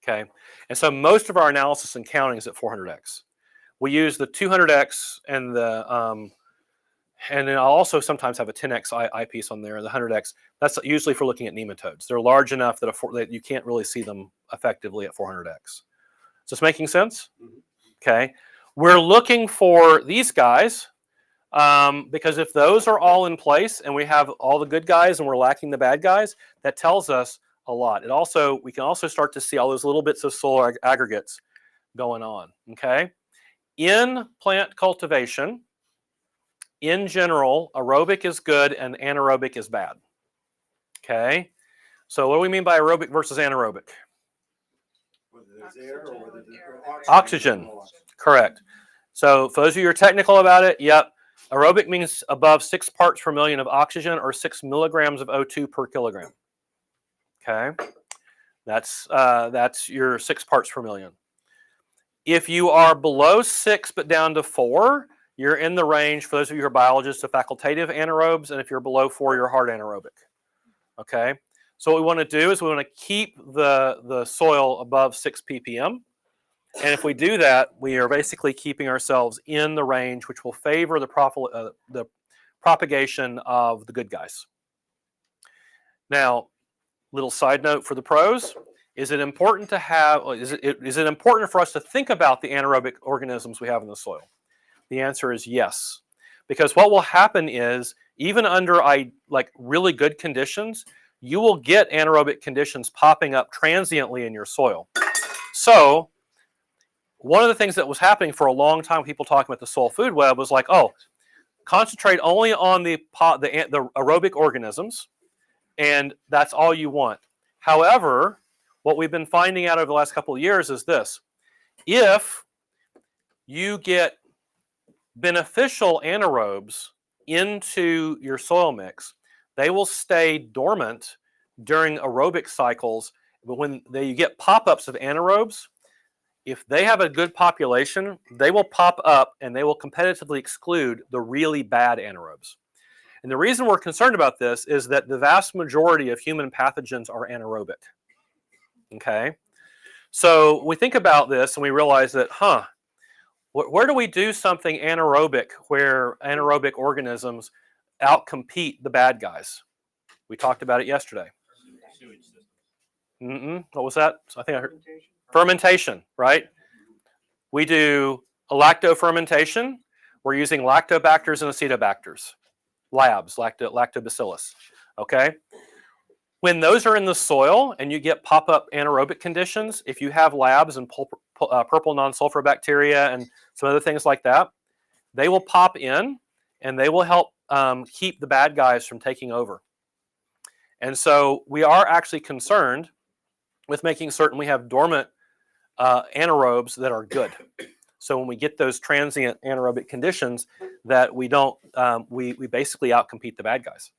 Okay, and so most of our analysis and counting is at 400x. We use the 200x and and then I'll also sometimes have a 10x eyepiece on there, the 100x. That's usually for looking at nematodes. They're large enough that you can't really see them effectively at 400x. Is this making sense? Mm-hmm. Okay, we're looking for these guys because if those are all in place and we have all the good guys and we're lacking the bad guys, that tells us a lot. We can also start to see all those little bits of soil aggregates going on. Okay. In plant cultivation, in general, aerobic is good and anaerobic is bad. Okay, so what do we mean by aerobic versus anaerobic? Whether there's air or whether there's oxygen. Correct. So for those of you who are technical about it, yep, aerobic means above 6 parts per million of oxygen or 6 milligrams of O2 per kilogram. Okay, that's your 6 parts per million. If you are below 6 but down to 4, you're in the range, for those of you who are biologists, of facultative anaerobes, and if you're below 4, you're hard anaerobic. Okay, so what we want to do is we want to keep the soil above 6 ppm, and if we do that, we are basically keeping ourselves in the range which will favor the propagation of the good guys. Now, little side note for the pros. Is it important to have? Is it important for us to think about the anaerobic organisms we have in the soil? The answer is yes, because what will happen is even under really good conditions, you will get anaerobic conditions popping up transiently in your soil. So one of the things that was happening for a long time, people talking about the soil food web was like, oh, concentrate only on the aerobic organisms, and that's all you want. However, what we've been finding out over the last couple of years is this: if you get beneficial anaerobes into your soil mix, they will stay dormant during aerobic cycles. But when you get pop-ups of anaerobes, if they have a good population, they will pop up and they will competitively exclude the really bad anaerobes. And the reason we're concerned about this is that the vast majority of human pathogens are anaerobic. Okay? So we think about this and we realize that, where do we do something anaerobic where anaerobic organisms outcompete the bad guys? We talked about it yesterday. What was that? I think I heard fermentation, right? We do a lactofermentation. We're using lactobacters and acetobacters, labs, lactobacillus. Okay? When those are in the soil and you get pop-up anaerobic conditions, if you have labs and purple non-sulfur bacteria and some other things like that, they will pop in and they will help keep the bad guys from taking over. And so we are actually concerned with making certain we have dormant anaerobes that are good. So when we get those transient anaerobic conditions, that we don't, we basically outcompete the bad guys.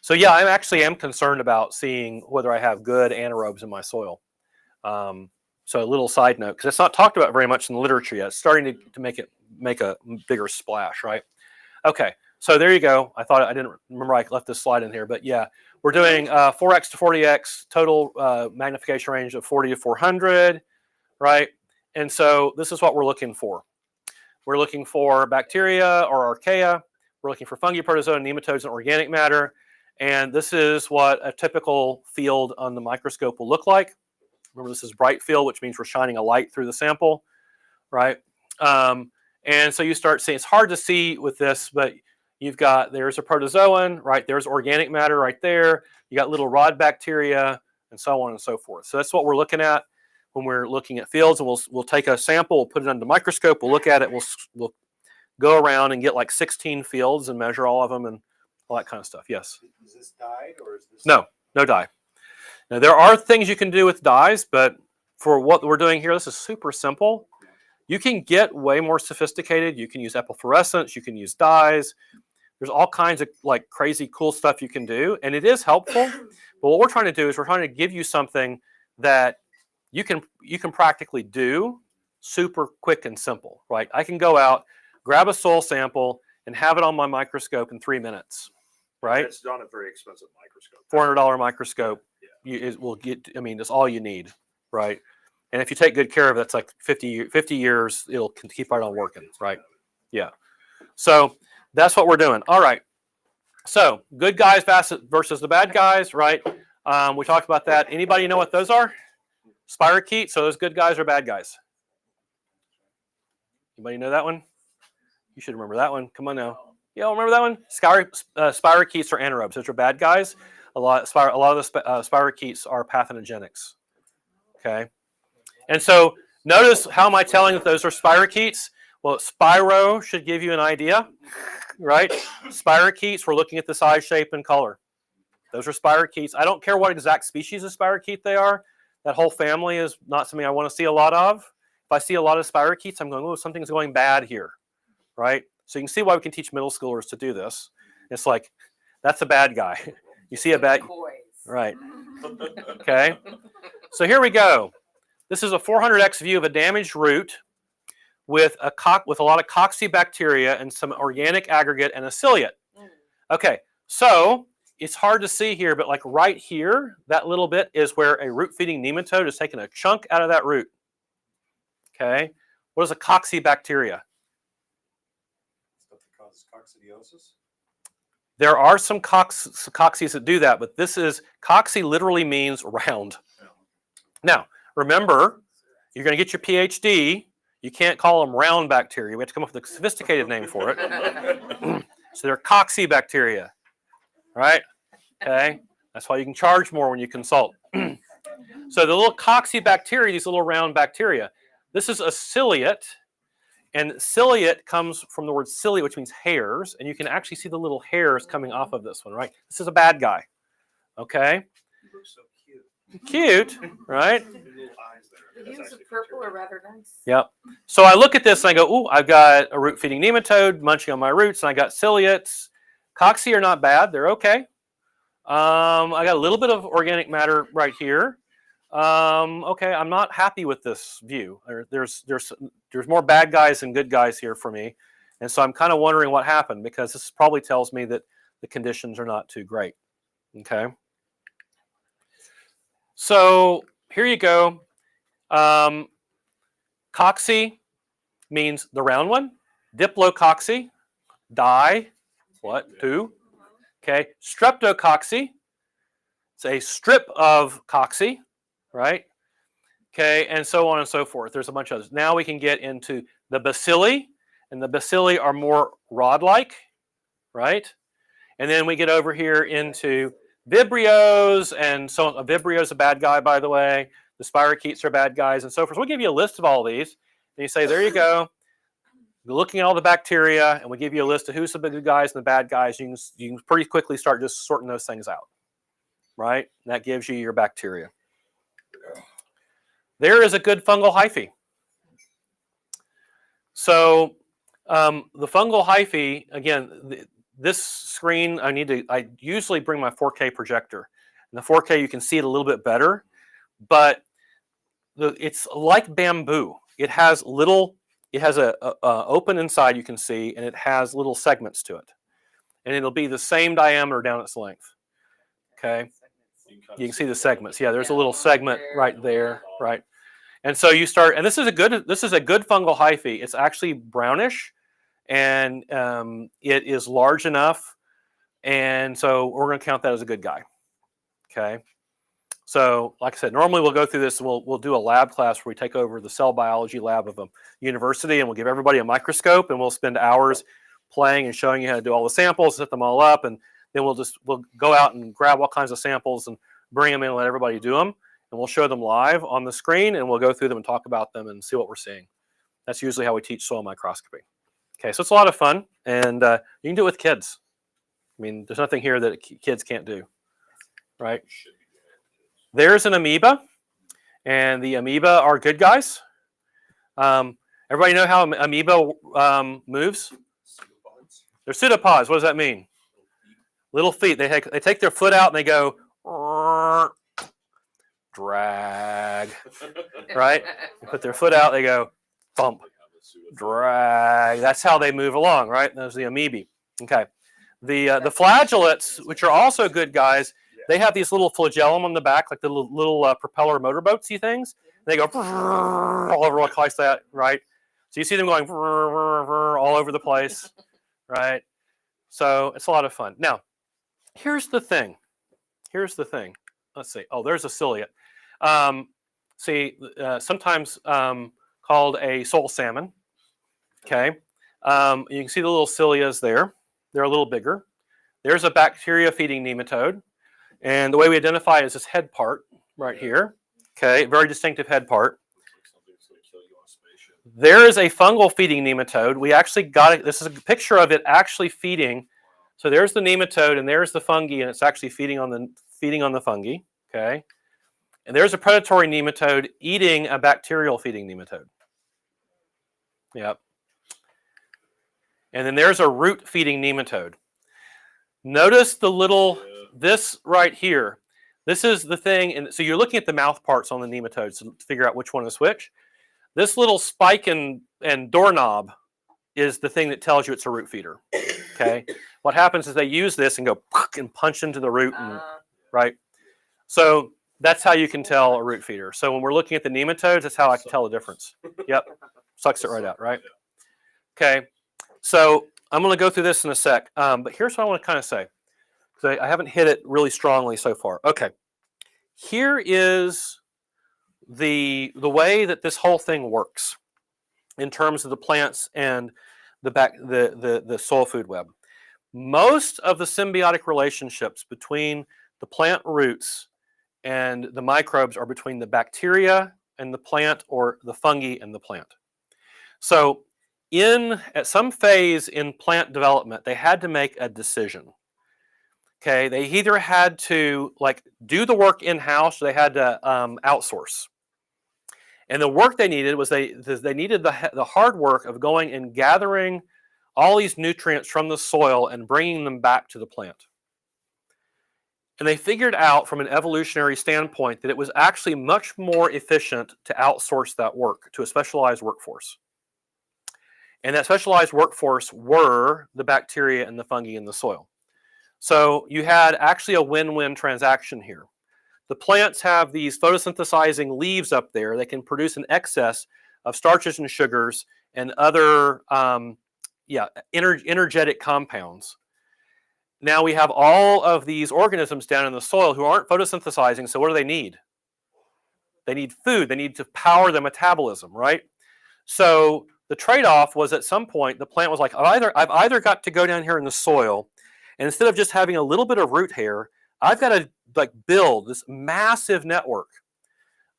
So yeah, I actually am concerned about seeing whether I have good anaerobes in my soil. So a little side note, because it's not talked about very much in the literature yet. It's starting to make a bigger splash, right? Okay, so there you go. I didn't remember I left this slide in here, but yeah, we're doing 4x to 40x, total magnification range of 40 to 400, right? And so this is what we're looking for. We're looking for bacteria or archaea. We're looking for fungi, protozoa, nematodes, and organic matter. And this is what a typical field on the microscope will look like. Remember, this is bright field, which means we're shining a light through the sample, right? And so you start seeing, it's hard to see with this, but there's a protozoan, right? There's organic matter right there. You got little rod bacteria and so on and so forth. So that's what we're looking at when we're looking at fields. And we'll take a sample, we'll put it under the microscope, we'll look at it, we'll go around and get like 16 fields and measure all of them and all that kind of stuff. Yes? Is this dyed or is this? No dye. Now, there are things you can do with dyes, but for what we're doing here, this is super simple. You can get way more sophisticated. You can use epifluorescence. You can use dyes. There's all kinds of like crazy cool stuff you can do, and it is helpful. But what we're trying to do is we're trying to give you something that you can practically do super quick and simple, right? I can go out, grab a soil sample, and have it on my microscope in 3 minutes, right? It's not a very expensive microscope. $400 microscope. It will get. I mean, that's all you need, right? And if you take good care of it, that's like 50 years. It'll keep right on working, right? Yeah. So that's what we're doing. All right. So good guys versus the bad guys, right? We talked about that. Anybody know what those are? Spirochetes. So those good guys or bad guys? Anybody know that one? You should remember that one. Come on now. You all remember that one? Spirochetes are anaerobes. Those are bad guys. A lot of the spirochetes are pathogenetics. Okay. And so notice, how am I telling that those are spirochetes? Well, spiro should give you an idea, right? Spirochetes, we're looking at the size, shape, and color. Those are spirochetes. I don't care what exact species of spirochete they are. That whole family is not something I want to see a lot of. If I see a lot of spirochetes, I'm going, oh, something's going bad here, right? So you can see why we can teach middle schoolers to do this. It's like, that's a bad guy. You see a bad, right? Okay. So here we go. This is a 400x view of a damaged root with a lot of coxibacteria and some organic aggregate and a ciliate. Okay, so it's hard to see here, but like right here, that little bit is where a root-feeding nematode is taking a chunk out of that root. Okay, what is a coxibacteria? Stuff that causes coccidiosis. There are some coxies that do that, but this is, coxy literally means round. Now, remember, you're going to get your PhD. You can't call them round bacteria. We have to come up with a sophisticated name for it. So they're coxibacteria, right? Okay, that's why you can charge more when you consult. So the little coxibacteria, these little round bacteria, this is a ciliate, And ciliate comes from the word cilia, which means hairs, and you can actually see the little hairs coming off of this one, right? This is a bad guy, okay? He looks so cute. Cute, right? Little eyes there. The That's hues actually of purple are contributing. rather nice. Yep. So I look at this and I go, ooh, I've got a root-feeding nematode munching on my roots, and I got ciliates. Cocci are not bad; they're okay. I got a little bit of organic matter right here. Okay, I'm not happy with this view. There's more bad guys than good guys here for me, and so I'm kind of wondering what happened, because this probably tells me that the conditions are not too great. Okay. So here you go. Cocci means the round one. Diplococci, die. What? Two. Okay. Streptococci. It's a strip of cocci, right? Okay, and so on and so forth. There's a bunch of others. Now we can get into the bacilli, and the bacilli are more rod-like, right? And then we get over here into vibrios, and so on. A vibrio is a bad guy, by the way. The spirochetes are bad guys, and so forth. So we'll give you a list of all these, and you say, there you go. You're looking at all the bacteria, and we give you a list of who's the good guys and the bad guys. You can pretty quickly start just sorting those things out, right? And that gives you your bacteria. There is a good fungal hyphae. So the fungal hyphae, again, this screen, I usually bring my 4K projector. In the 4K, you can see it a little bit better, but it's like bamboo. It has a open inside, you can see, and it has little segments to it. And it'll be the same diameter down its length. Okay. You can see the segments. Yeah, there's a little segment right there, right? And so you start, and this is a good fungal hyphae. It's actually brownish, and it is large enough, and so we're going to count that as a good guy. Okay. So, like I said, normally we'll go through this, and we'll do a lab class where we take over the cell biology lab of a university, and we'll give everybody a microscope, and we'll spend hours playing and showing you how to do all the samples, set them all up, and then we'll go out and grab all kinds of samples and bring them in and let everybody do them. And we'll show them live on the screen, and we'll go through them and talk about them and see what we're seeing. That's usually how we teach soil microscopy. Okay, so it's a lot of fun, and you can do it with kids. I mean, there's nothing here that kids can't do, right? There's an amoeba, and the amoeba are good guys. Everybody know how amoeba moves? They're pseudopods. What does that mean? Little feet. They take their foot out and they go drag, right? They put their foot out, they go bump, drag. That's how they move along, right? Those are the amoebae. Okay. The flagellates, which are also good guys, they have these little flagellum on the back, like the little propeller motorboatsy things. They go all over like that, right? So you see them going all over the place, right? So it's a lot of fun. Now, here's the thing. Let's see. Oh, there's a ciliate. Sometimes called a soul salmon. Okay. You can see the little cilias there. They're a little bigger. There's a bacteria-feeding nematode. And the way we identify it is this head part right here. Okay, very distinctive head part. There is a fungal-feeding nematode. We actually got it. This is a picture of it actually feeding. So there's the nematode, and there's the fungi, and it's actually feeding on the fungi. Okay, and there's a predatory nematode eating a bacterial-feeding nematode. Yep. And then there's a root-feeding nematode. Notice the little, this right here. This is the thing, and so you're looking at the mouth parts on the nematodes to figure out which one is which. This little spike and doorknob is the thing that tells you it's a root feeder. Okay, what happens is they use this and go and punch into the root, and, right? So that's how you can tell a root feeder. So when we're looking at the nematodes, that's how I can tell the difference. Yep, sucks it right out, right? Okay, so I'm going to go through this in a sec, but here's what I want to kind of say, because I haven't hit it really strongly so far. Okay, here is the way that this whole thing works in terms of the plants and the soil food web. Most of the symbiotic relationships between the plant roots and the microbes are between the bacteria and the plant, or the fungi and the plant. So at some phase in plant development, they had to make a decision. Okay, they either had to like do the work in-house, or they had to outsource. And the work they needed was they needed the hard work of going and gathering all these nutrients from the soil and bringing them back to the plant. And they figured out from an evolutionary standpoint that it was actually much more efficient to outsource that work to a specialized workforce. And that specialized workforce were the bacteria and the fungi in the soil. So you had actually a win-win transaction here. The plants have these photosynthesizing leaves up there. They can produce an excess of starches and sugars and other energetic compounds. Now we have all of these organisms down in the soil who aren't photosynthesizing, so what do they need? They need food. They need to power their metabolism, right? So the trade-off was at some point the plant was like, I've either got to go down here in the soil, and instead of just having a little bit of root hair, I've got to like build this massive network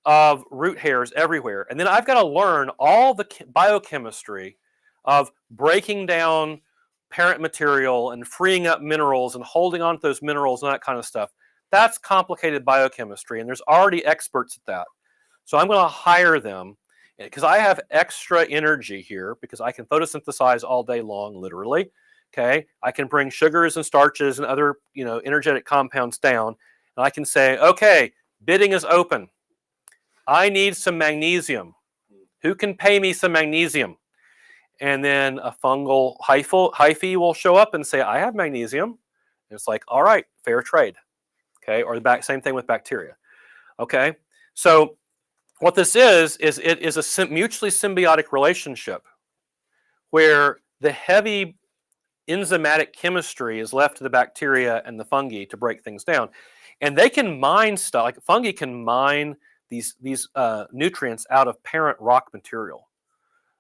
of root hairs everywhere. And then I've got to learn all the biochemistry of breaking down parent material and freeing up minerals and holding on to those minerals and that kind of stuff. That's complicated biochemistry, and there's already experts at that. So I'm going to hire them because I have extra energy here because I can photosynthesize all day long, literally. Okay, I can bring sugars and starches and other, energetic compounds down, and I can say, okay, bidding is open. I need some magnesium. Who can pay me some magnesium? And then a fungal hyphae will show up and say, I have magnesium. And it's like, all right, fair trade. Okay, or same thing with bacteria. Okay, so what this is it is a mutually symbiotic relationship where the heavy enzymatic chemistry is left to the bacteria and the fungi to break things down. And they can mine stuff, like fungi can mine these nutrients out of parent rock material.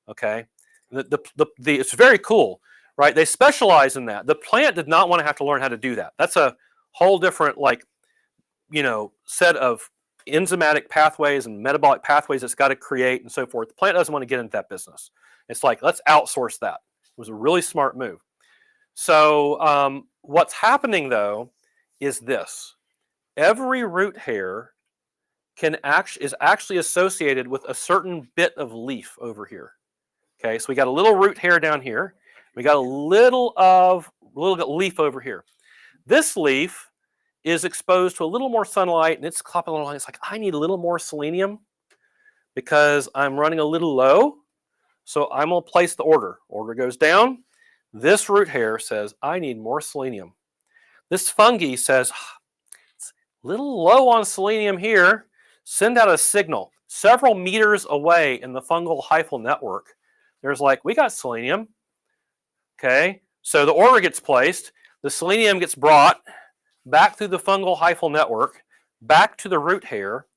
Okay, it's very cool, right? They specialize in that. The plant did not want to have to learn how to do that. That's a whole different set of enzymatic pathways and metabolic pathways it's got to create and so forth. The plant doesn't want to get into that business. It's like, let's outsource that. It was a really smart move. So what's happening though is this: every root hair is actually associated with a certain bit of leaf over here. Okay, so we got a little root hair down here. We got a little leaf over here. This leaf is exposed to a little more sunlight, and it's clopping along. It's like, I need a little more selenium because I'm running a little low. So I'm going to place the order. Order goes down. This root hair says, I need more selenium. This fungi says, it's a little low on selenium here. Send out a signal. Several meters away in the fungal hyphal network, there's like, we got selenium. Okay, so the order gets placed. The selenium gets brought back through the fungal hyphal network, back to the root hair,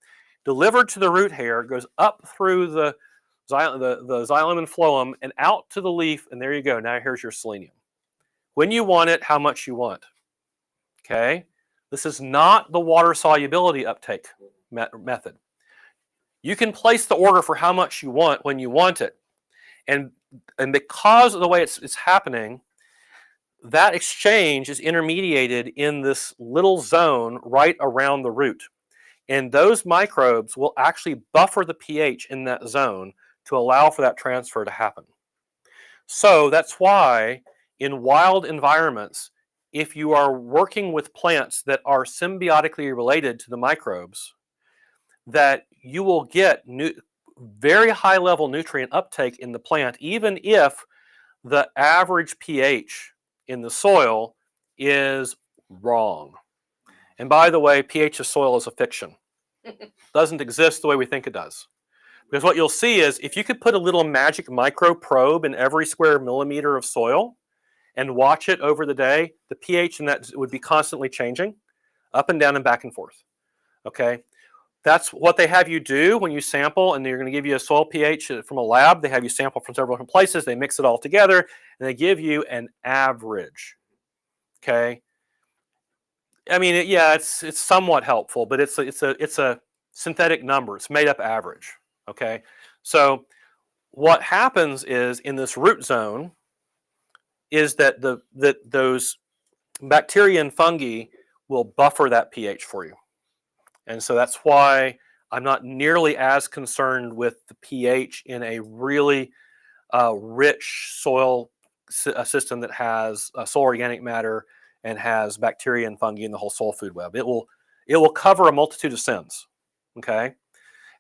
delivered to the root hair, goes up through the xylem and phloem and out to the leaf, and there you go. Now here's your selenium. When you want it, how much you want. Okay, this is not the water solubility uptake method. You can place the order for how much you want when you want it, and because of the way it's happening, that exchange is intermediated in this little zone right around the root. And those microbes will actually buffer the pH in that zone to allow for that transfer to happen. So that's why in wild environments, if you are working with plants that are symbiotically related to the microbes, that you will get very high level nutrient uptake in the plant, even if the average pH in the soil is wrong. And by the way, pH of soil is a fiction. Doesn't exist the way we think it does. Because what you'll see is if you could put a little magic micro probe in every square millimeter of soil and watch it over the day, the pH in that would be constantly changing up and down and back and forth. Okay, that's what they have you do when you sample, and they're going to give you a soil pH from a lab. They have you sample from several different places. They mix it all together, and they give you an average. Okay, I mean, it's somewhat helpful, but it's a synthetic number. It's made up average. Okay, so what happens is in this root zone is that those bacteria and fungi will buffer that pH for you. And so that's why I'm not nearly as concerned with the pH in a really rich soil system that has soil organic matter and has bacteria and fungi in the whole soil food web. It will cover a multitude of sins. Okay.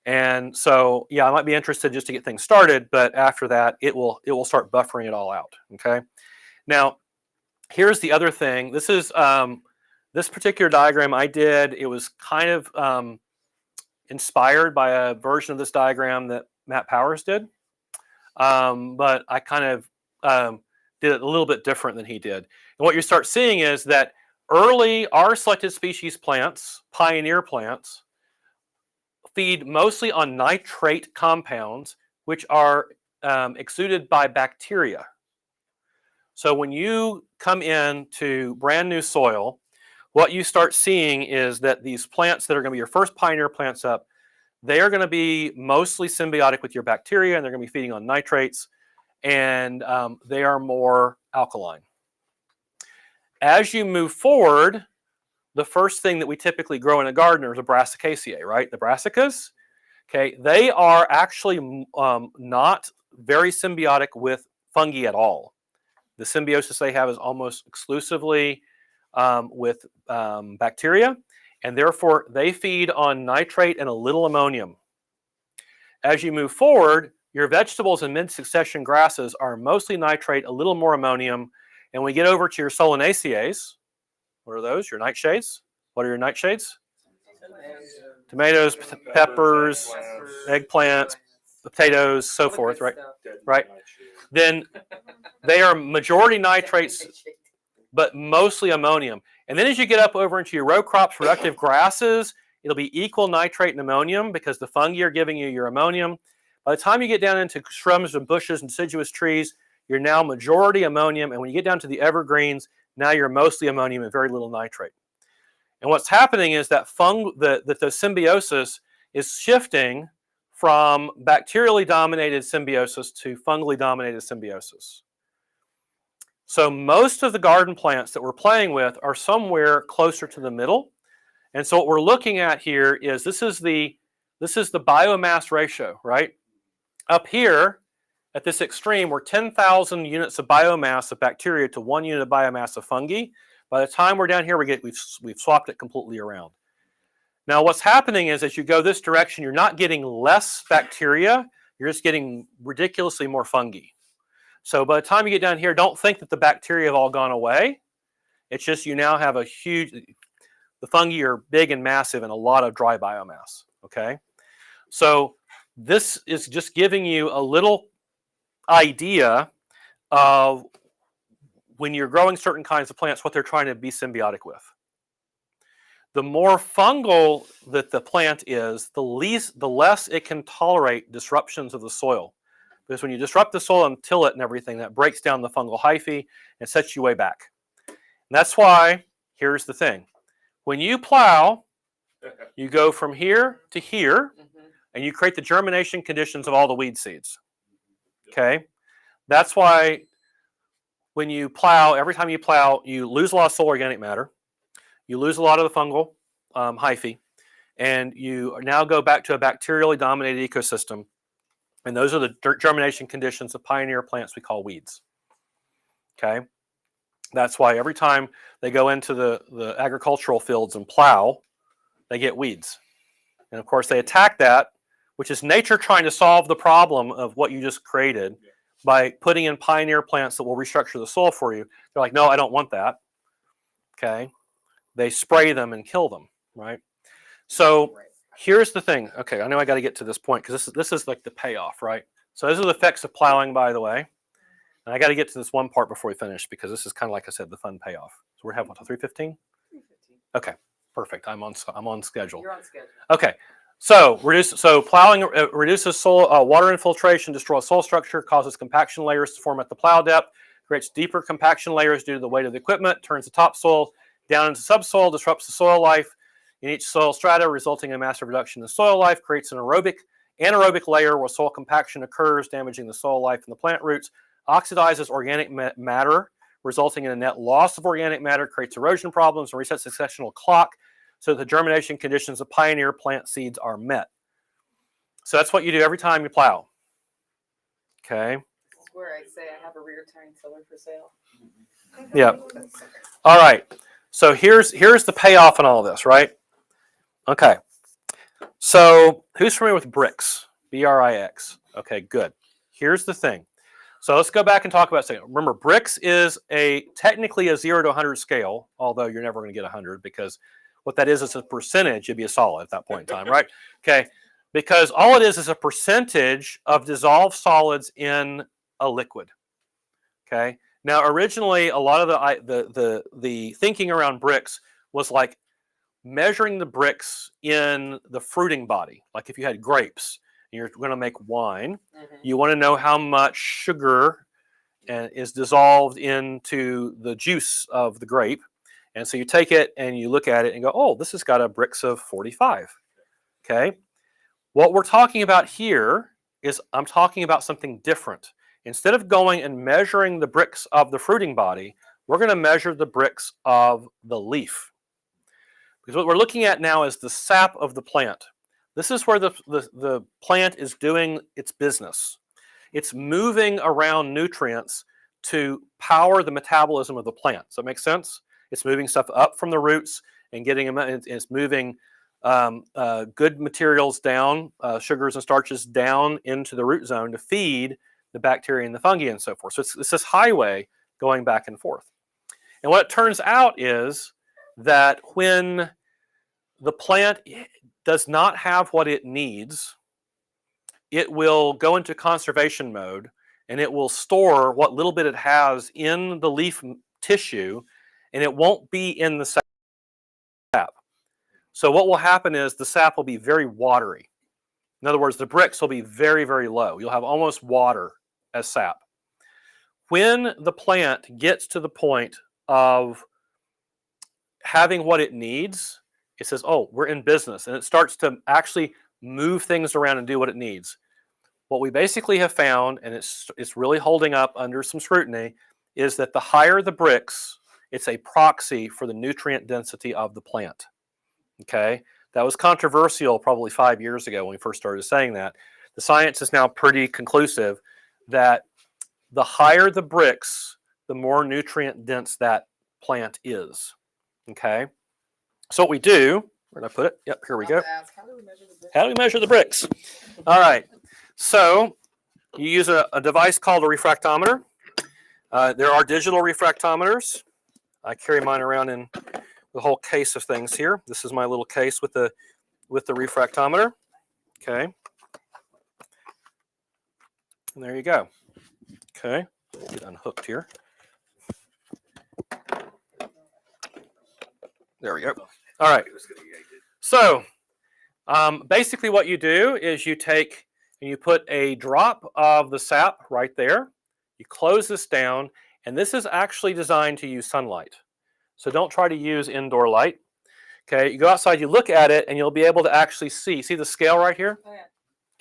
And so, yeah, I might be interested just to get things started, but after that, it will start buffering it all out. Okay. Now, here's the other thing. This is this particular diagram I did. It was kind of inspired by a version of this diagram that Matt Powers did, but I kind of did it a little bit different than he did. And what you start seeing is that early R-selected species plants, pioneer plants, feed mostly on nitrate compounds, which are exuded by bacteria. So when you come into brand new soil, what you start seeing is that these plants that are going to be your first pioneer plants up, they are going to be mostly symbiotic with your bacteria, and they're going to be feeding on nitrates, and they are more alkaline. As you move forward, the first thing that we typically grow in a garden is a Brassicaceae, right? The brassicas, okay, they are actually not very symbiotic with fungi at all. The symbiosis they have is almost exclusively with bacteria, and therefore they feed on nitrate and a little ammonium. As you move forward, your vegetables and mid-succession grasses are mostly nitrate, a little more ammonium, and when we get over to your Solanaceae, what are those? Your nightshades? What are your nightshades? Tomatoes, peppers, eggplants, potatoes, so forth, right? Right. Then they are majority nitrates, but mostly ammonium. And then as you get up over into your row crops, productive grasses, it'll be equal nitrate and ammonium because the fungi are giving you your ammonium. By the time you get down into shrubs and bushes and deciduous trees, you're now majority ammonium. And when you get down to the evergreens, now you're mostly ammonium and very little nitrate. And what's happening is that the symbiosis is shifting from bacterially dominated symbiosis to fungally dominated symbiosis. So most of the garden plants that we're playing with are somewhere closer to the middle. And so what we're looking at here is this is the biomass ratio, right? Up here at this extreme, we're 10,000 units of biomass of bacteria to 1 unit of biomass of fungi. By the time we're down here, we've swapped it completely around. Now what's happening is as you go this direction, you're not getting less bacteria, you're just getting ridiculously more fungi. So by the time you get down here, don't think that the bacteria have all gone away. It's just you now have the fungi are big and massive and a lot of dry biomass, okay? So this is just giving you a little idea of when you're growing certain kinds of plants, what they're trying to be symbiotic with. The more fungal that the plant is, the less it can tolerate disruptions of the soil. Because when you disrupt the soil and till it and everything, that breaks down the fungal hyphae and sets you way back. And that's why, here's the thing. When you plow, you go from here to here, and you create the germination conditions of all the weed seeds. Okay? That's why when you plow, every time you plow, you lose a lot of soil organic matter. You lose a lot of the fungal hyphae, and you now go back to a bacterially dominated ecosystem. And those are the germination conditions of pioneer plants we call weeds. Okay? That's why every time they go into the agricultural fields and plow, they get weeds. And of course, they attack that, which is nature trying to solve the problem of what you just created by putting in pioneer plants that will restructure the soil for you. They're like, no, I don't want that. Okay? They spray them and kill them, right? So here's the thing. Okay, I know I got to get to this point because this is like the payoff, right? So those are the effects of plowing, by the way. And I got to get to this one part before we finish because this is kind of like I said, the fun payoff. So we're having 3:15. Okay, perfect. I'm on schedule. You're on schedule. Okay, so plowing reduces soil water infiltration, destroys soil structure, causes compaction layers to form at the plow depth, creates deeper compaction layers due to the weight of the equipment, turns the topsoil down into subsoil, disrupts the soil life in each soil strata, resulting in massive reduction in soil life, creates an aerobic anaerobic layer where soil compaction occurs, damaging the soil life in the plant roots, oxidizes organic matter, resulting in a net loss of organic matter, creates erosion problems, and resets the successional clock so that the germination conditions of pioneer plant seeds are met. So that's what you do every time you plow. Okay. This is where I say I have a rear tine tiller for sale. Yeah. All right. So here's the payoff in all this, right? Okay. So who's familiar with bricks? BRIX. Okay, good. Here's the thing. So let's go back and talk about scale. Remember, bricks is technically a 0 to 100 scale, although you're never going to get 100 because what that is a percentage. It'd be a solid at that point in time, right? Okay. Because all it is a percentage of dissolved solids in a liquid. Okay. Now, originally, a lot of the thinking around bricks was like measuring the bricks in the fruiting body. Like if you had grapes and you're going to make wine, you want to know how much sugar is dissolved into the juice of the grape. And so you take it and you look at it and go, oh, this has got a bricks of 45. Okay. What we're talking about here is I'm talking about something different. Instead of going and measuring the bricks of the fruiting body, we're going to measure the bricks of the leaf. Because what we're looking at now is the sap of the plant. This is where the plant is doing its business. It's moving around nutrients to power the metabolism of the plant. Does that make sense? It's moving stuff up from the roots and getting them. It's moving good materials down, sugars and starches down into the root zone to feed the bacteria and the fungi and so forth. So it's this highway going back and forth. And what it turns out is that when the plant does not have what it needs, it will go into conservation mode and it will store what little bit it has in the leaf tissue, and it won't be in the sap. So what will happen is the sap will be very watery. In other words, the bricks will be very, very low. You'll have almost water as sap. When the plant gets to the point of having what it needs, it says, oh, we're in business. And it starts to actually move things around and do what it needs. What we basically have found, and it's really holding up under some scrutiny, is that the higher the bricks, it's a proxy for the nutrient density of the plant. Okay? That was controversial probably 5 years ago when we first started saying that. The science is now pretty conclusive that the higher the bricks, the more nutrient dense that plant is. Okay? So what we do, where did I put it? Yep, here we go. How do we measure the bricks? How do we measure the bricks? All right. So you use a device called a refractometer. There are digital refractometers. I carry mine around in the whole case of things here. This is my little case with the refractometer. Okay. And there you go. Okay. Get unhooked here. There we go. All right. So basically what you do is you take and you put a drop of the sap right there. You close this down, and this is actually designed to use sunlight. So don't try to use indoor light. Okay, you go outside, you look at it, and you'll be able to actually see the scale right here? Oh, yeah.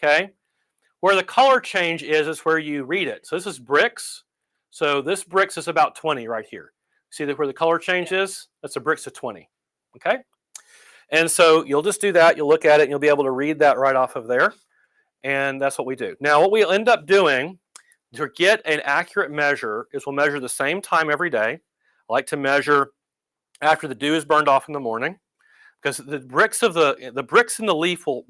Okay. Where the color change is where you read it. So this is bricks. So this bricks is about 20 right here. See where the color change is? That's a bricks of 20. Okay. And so you'll just do that. You'll look at it, and you'll be able to read that right off of there. And that's what we do. Now, what we'll end up doing to get an accurate measure is we'll measure the same time every day. I like to measure after the dew is burned off in the morning, because the bricks in the leaf will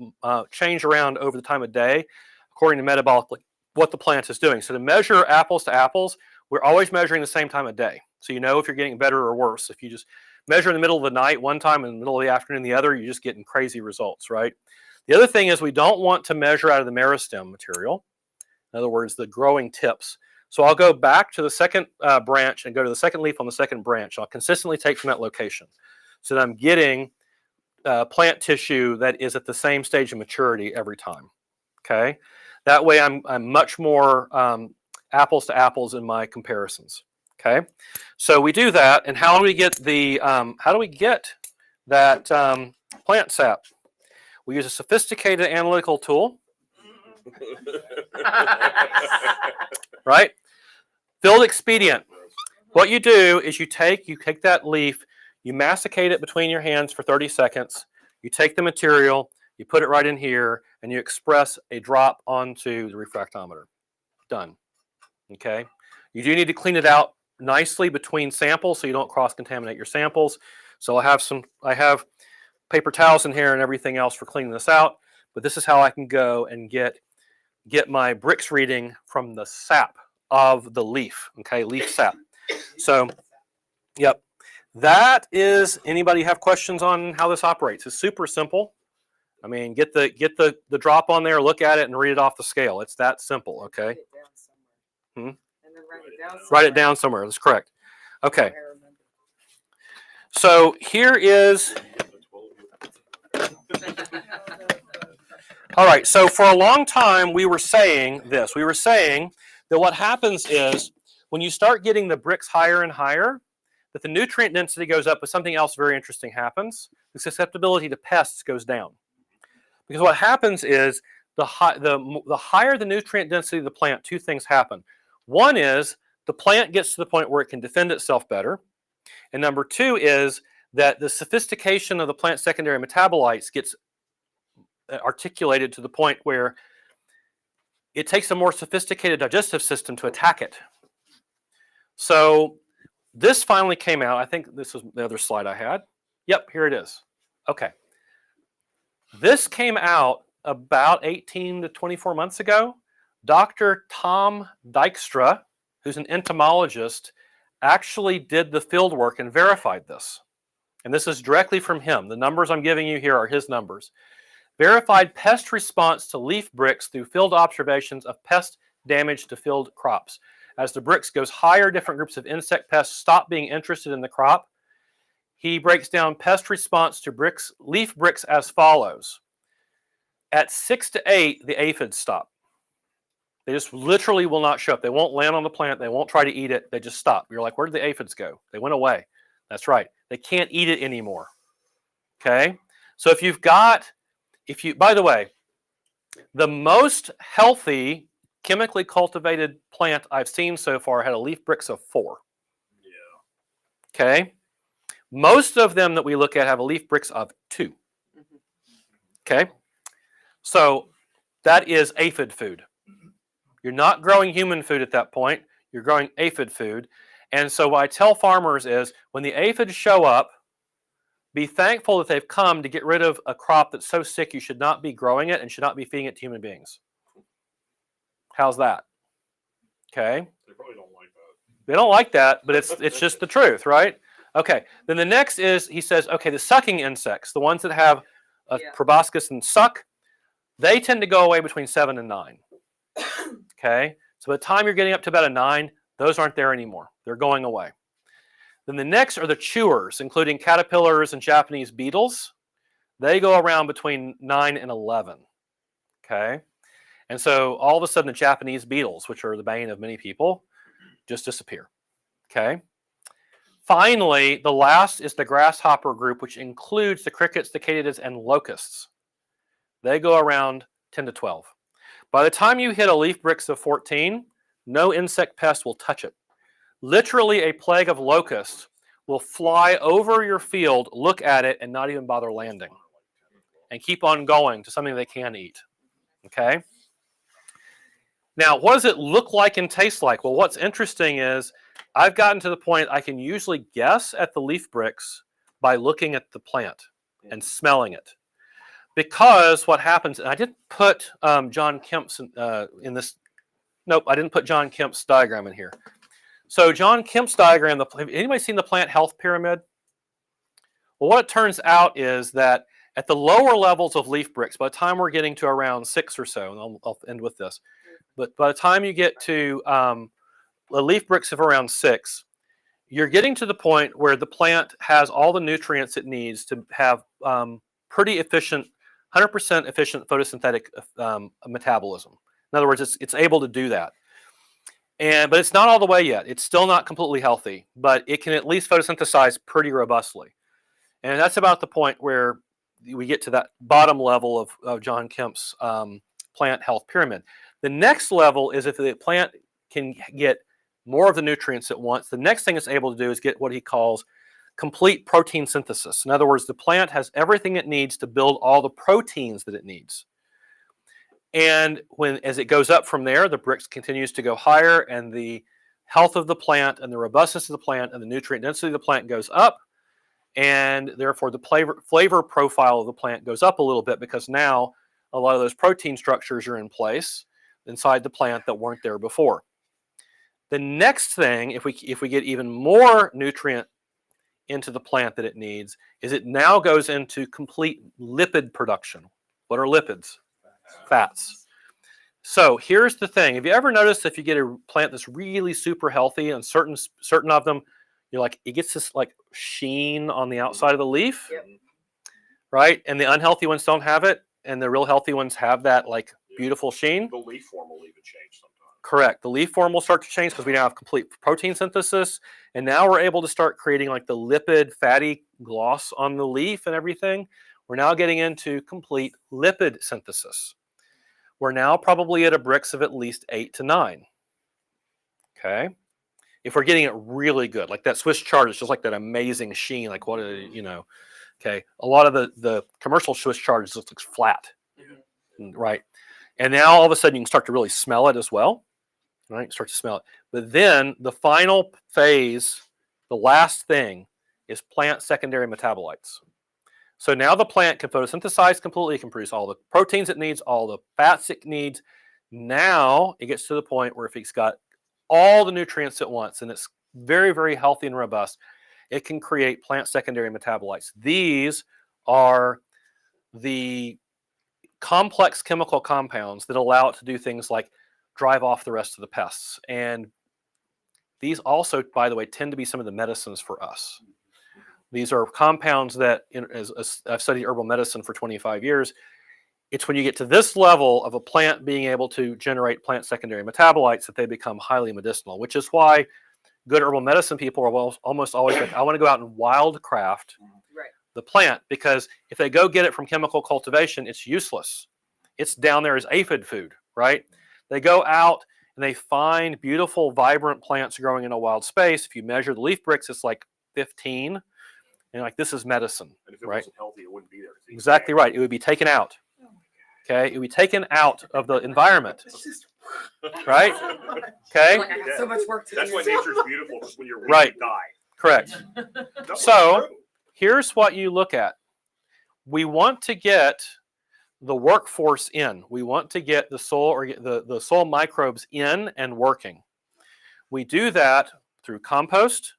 change around over the time of day according to metabolically what the plant is doing. So to measure apples to apples, we're always measuring the same time of day. So you know if you're getting better or worse. If you just measure in the middle of the night one time and in the middle of the afternoon the other, you're just getting crazy results, right? The other thing is we don't want to measure out of the meristem material. In other words, the growing tips. So I'll go back to the second branch and go to the second leaf on the second branch. I'll consistently take from that location so that I'm getting plant tissue that is at the same stage of maturity every time. Okay, that way I'm much more apples to apples in my comparisons. Okay, so we do that, and how do we get that plant sap? We use a sophisticated analytical tool Right? Field expedient. What you do is you take that leaf, you masticate it between your hands for 30 seconds. You take the material, you put it right in here, and you express a drop onto the refractometer. Done. Okay? You do need to clean it out nicely between samples so you don't cross-contaminate your samples. So I have paper towels in here and everything else for cleaning this out, but this is how I can go and get my Brix reading from the sap of the leaf, okay, leaf sap. So, yep, that is, anybody have questions on how this operates? It's super simple. I mean, get the drop on there, look at it, and read it off the scale. It's that simple, okay? Write it down somewhere. Hmm? And then write it down somewhere. Write it down somewhere, that's correct. Okay, I remember. so here is, all right, so for a long time we were saying this. We were saying that what happens is when you start getting the Brix higher and higher, that the nutrient density goes up, but something else very interesting happens. The susceptibility to pests goes down. Because what happens is the higher the nutrient density of the plant, two things happen. One is the plant gets to the point where it can defend itself better. And number two is that the sophistication of the plant secondary metabolites gets articulated to the point where it takes a more sophisticated digestive system to attack it. So this finally came out. I think this was the other slide I had. Yep, here it is. Okay. This came out about 18 to 24 months ago. Dr. Tom Dykstra, who's an entomologist, actually did the field work and verified this. And this is directly from him. The numbers I'm giving you here are his numbers. Verified pest response to leaf Brix through field observations of pest damage to field crops. As the Brix goes higher, different groups of insect pests stop being interested in the crop. He breaks down pest response to leaf Brix as follows. At 6 to 8, the aphids stop. They just literally will not show up. They won't land on the plant. They won't try to eat it. They just stop. You're like, where did the aphids go? They went away. That's right. They can't eat it anymore. Okay? So by the way, the most healthy chemically cultivated plant I've seen so far had a leaf Brix of 4. Yeah. Okay? Most of them that we look at have a leaf Brix of 2. Okay? So that is aphid food. You're not growing human food at that point. You're growing aphid food. And so what I tell farmers is when the aphids show up, be thankful that they've come to get rid of a crop that's so sick you should not be growing it and should not be feeding it to human beings. How's that? Okay. They probably don't like that. They don't like that, but it's just the truth, right? Okay. Then the next is, he says, okay, the sucking insects, the ones that have a proboscis and suck, they tend to go away between 7 and 9. Okay. So by the time you're getting up to about a 9, those aren't there anymore. They're going away. Then the next are the chewers, including caterpillars and Japanese beetles. They go around between 9 and 11. Okay. And so all of a sudden the Japanese beetles, which are the bane of many people, just disappear. Okay. Finally, the last is the grasshopper group, which includes the crickets, the katydids, and locusts. They go around 10 to 12. By the time you hit a leaf Brix of 14, no insect pest will touch it. Literally a plague of locusts will fly over your field, look at it, and not even bother landing. And keep on going to something they can eat. Okay? Now, what does it look like and taste like? Well, what's interesting is I've gotten to the point I can usually guess at the leaf Brix by looking at the plant and smelling it. Because what happens, and I didn't put John Kemp's in this. Nope, I didn't put John Kemp's diagram in here. So John Kemp's diagram, have anybody seen the plant health pyramid? Well, what it turns out is that at the lower levels of leaf Brix, by the time we're getting to around 6 or so, and I'll end with this, but by the time you get to the leaf Brix of around 6, you're getting to the point where the plant has all the nutrients it needs to have pretty efficient, 100% efficient photosynthetic metabolism. In other words, it's able to do that. But it's not all the way yet. It's still not completely healthy, but it can at least photosynthesize pretty robustly. And that's about the point where we get to that bottom level of John Kemp's plant health pyramid. The next level is if the plant can get more of the nutrients at once. The next thing it's able to do is get what he calls complete protein synthesis. In other words, the plant has everything it needs to build all the proteins that it needs. And as it goes up from there, the bricks continues to go higher, and the health of the plant and the robustness of the plant and the nutrient density of the plant goes up, and therefore the flavor profile of the plant goes up a little bit, because now a lot of those protein structures are in place inside the plant that weren't there before. The next thing, if we get even more nutrient into the plant that it needs, is it now goes into complete lipid production. What are lipids? Fats. So here's the thing. Have you ever noticed if you get a plant that's really super healthy, and certain of them, you're like, it gets this like sheen on the outside of the leaf, Yep. right? And the unhealthy ones don't have it, and the real healthy ones have that like beautiful sheen. The leaf form will even change sometimes. Correct. The leaf form will start to change because we now have complete protein synthesis, and now we're able to start creating like the lipid fatty gloss on the leaf and everything. We're now getting into complete lipid synthesis. We're now probably at a Brix of at least 8 to 9. Okay. If we're getting it really good, like that Swiss chard is just like that amazing sheen, like what, okay. A lot of the commercial Swiss chard just looks flat, right? And now all of a sudden you can start to really smell it as well, right? Start to smell it. But then the final phase, the last thing, is plant secondary metabolites. So now the plant can photosynthesize completely, it can produce all the proteins it needs, all the fats it needs. Now it gets to the point where if it's got all the nutrients at once and it's very, very healthy and robust, it can create plant secondary metabolites. These are the complex chemical compounds that allow it to do things like drive off the rest of the pests. And these also, by the way, tend to be some of the medicines for us. These are compounds that, as I've studied herbal medicine for 25 years, it's when you get to this level of a plant being able to generate plant secondary metabolites that they become highly medicinal, which is why good herbal medicine people are almost always like, I want to go out and wildcraft the plant, because if they go get it from chemical cultivation, it's useless. It's down there as aphid food, right? They go out and they find beautiful, vibrant plants growing in a wild space. If you measure the leaf bricks, it's like 15. And like, this is medicine, And if it right? wasn't healthy, it wouldn't be there. Exactly right. It would be taken out. Okay, it would be taken out of the environment, right? Okay, Like, I have so much work to That's do. why nature's beautiful, because when you're weak, Right. you die. correct. No, So- it's true. Here's what you look at. We want to get the workforce in. We want to get the soil or get the soil microbes in and working. We do that through compost,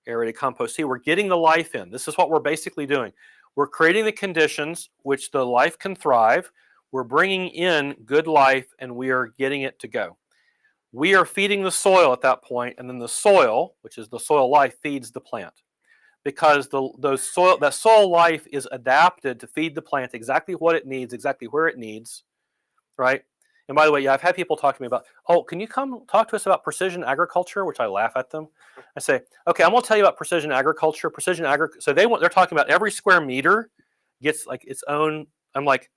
aerated compost tea. We're getting the life in. This is what we're basically doing. We're creating the conditions which the life can thrive. We're bringing in good life, and we are getting it to go. We are feeding the soil at that point, and then the soil, which is the soil life, feeds the plant. Because that soil life is adapted to feed the plant exactly what it needs, exactly where it needs, right? And by the way, yeah, I've had people talk to me about, oh, can you come talk to us about precision agriculture? Which I laugh at them. I say, okay, I'm going to tell you about precision agriculture. So they're talking about every square meter gets like its own. I'm like,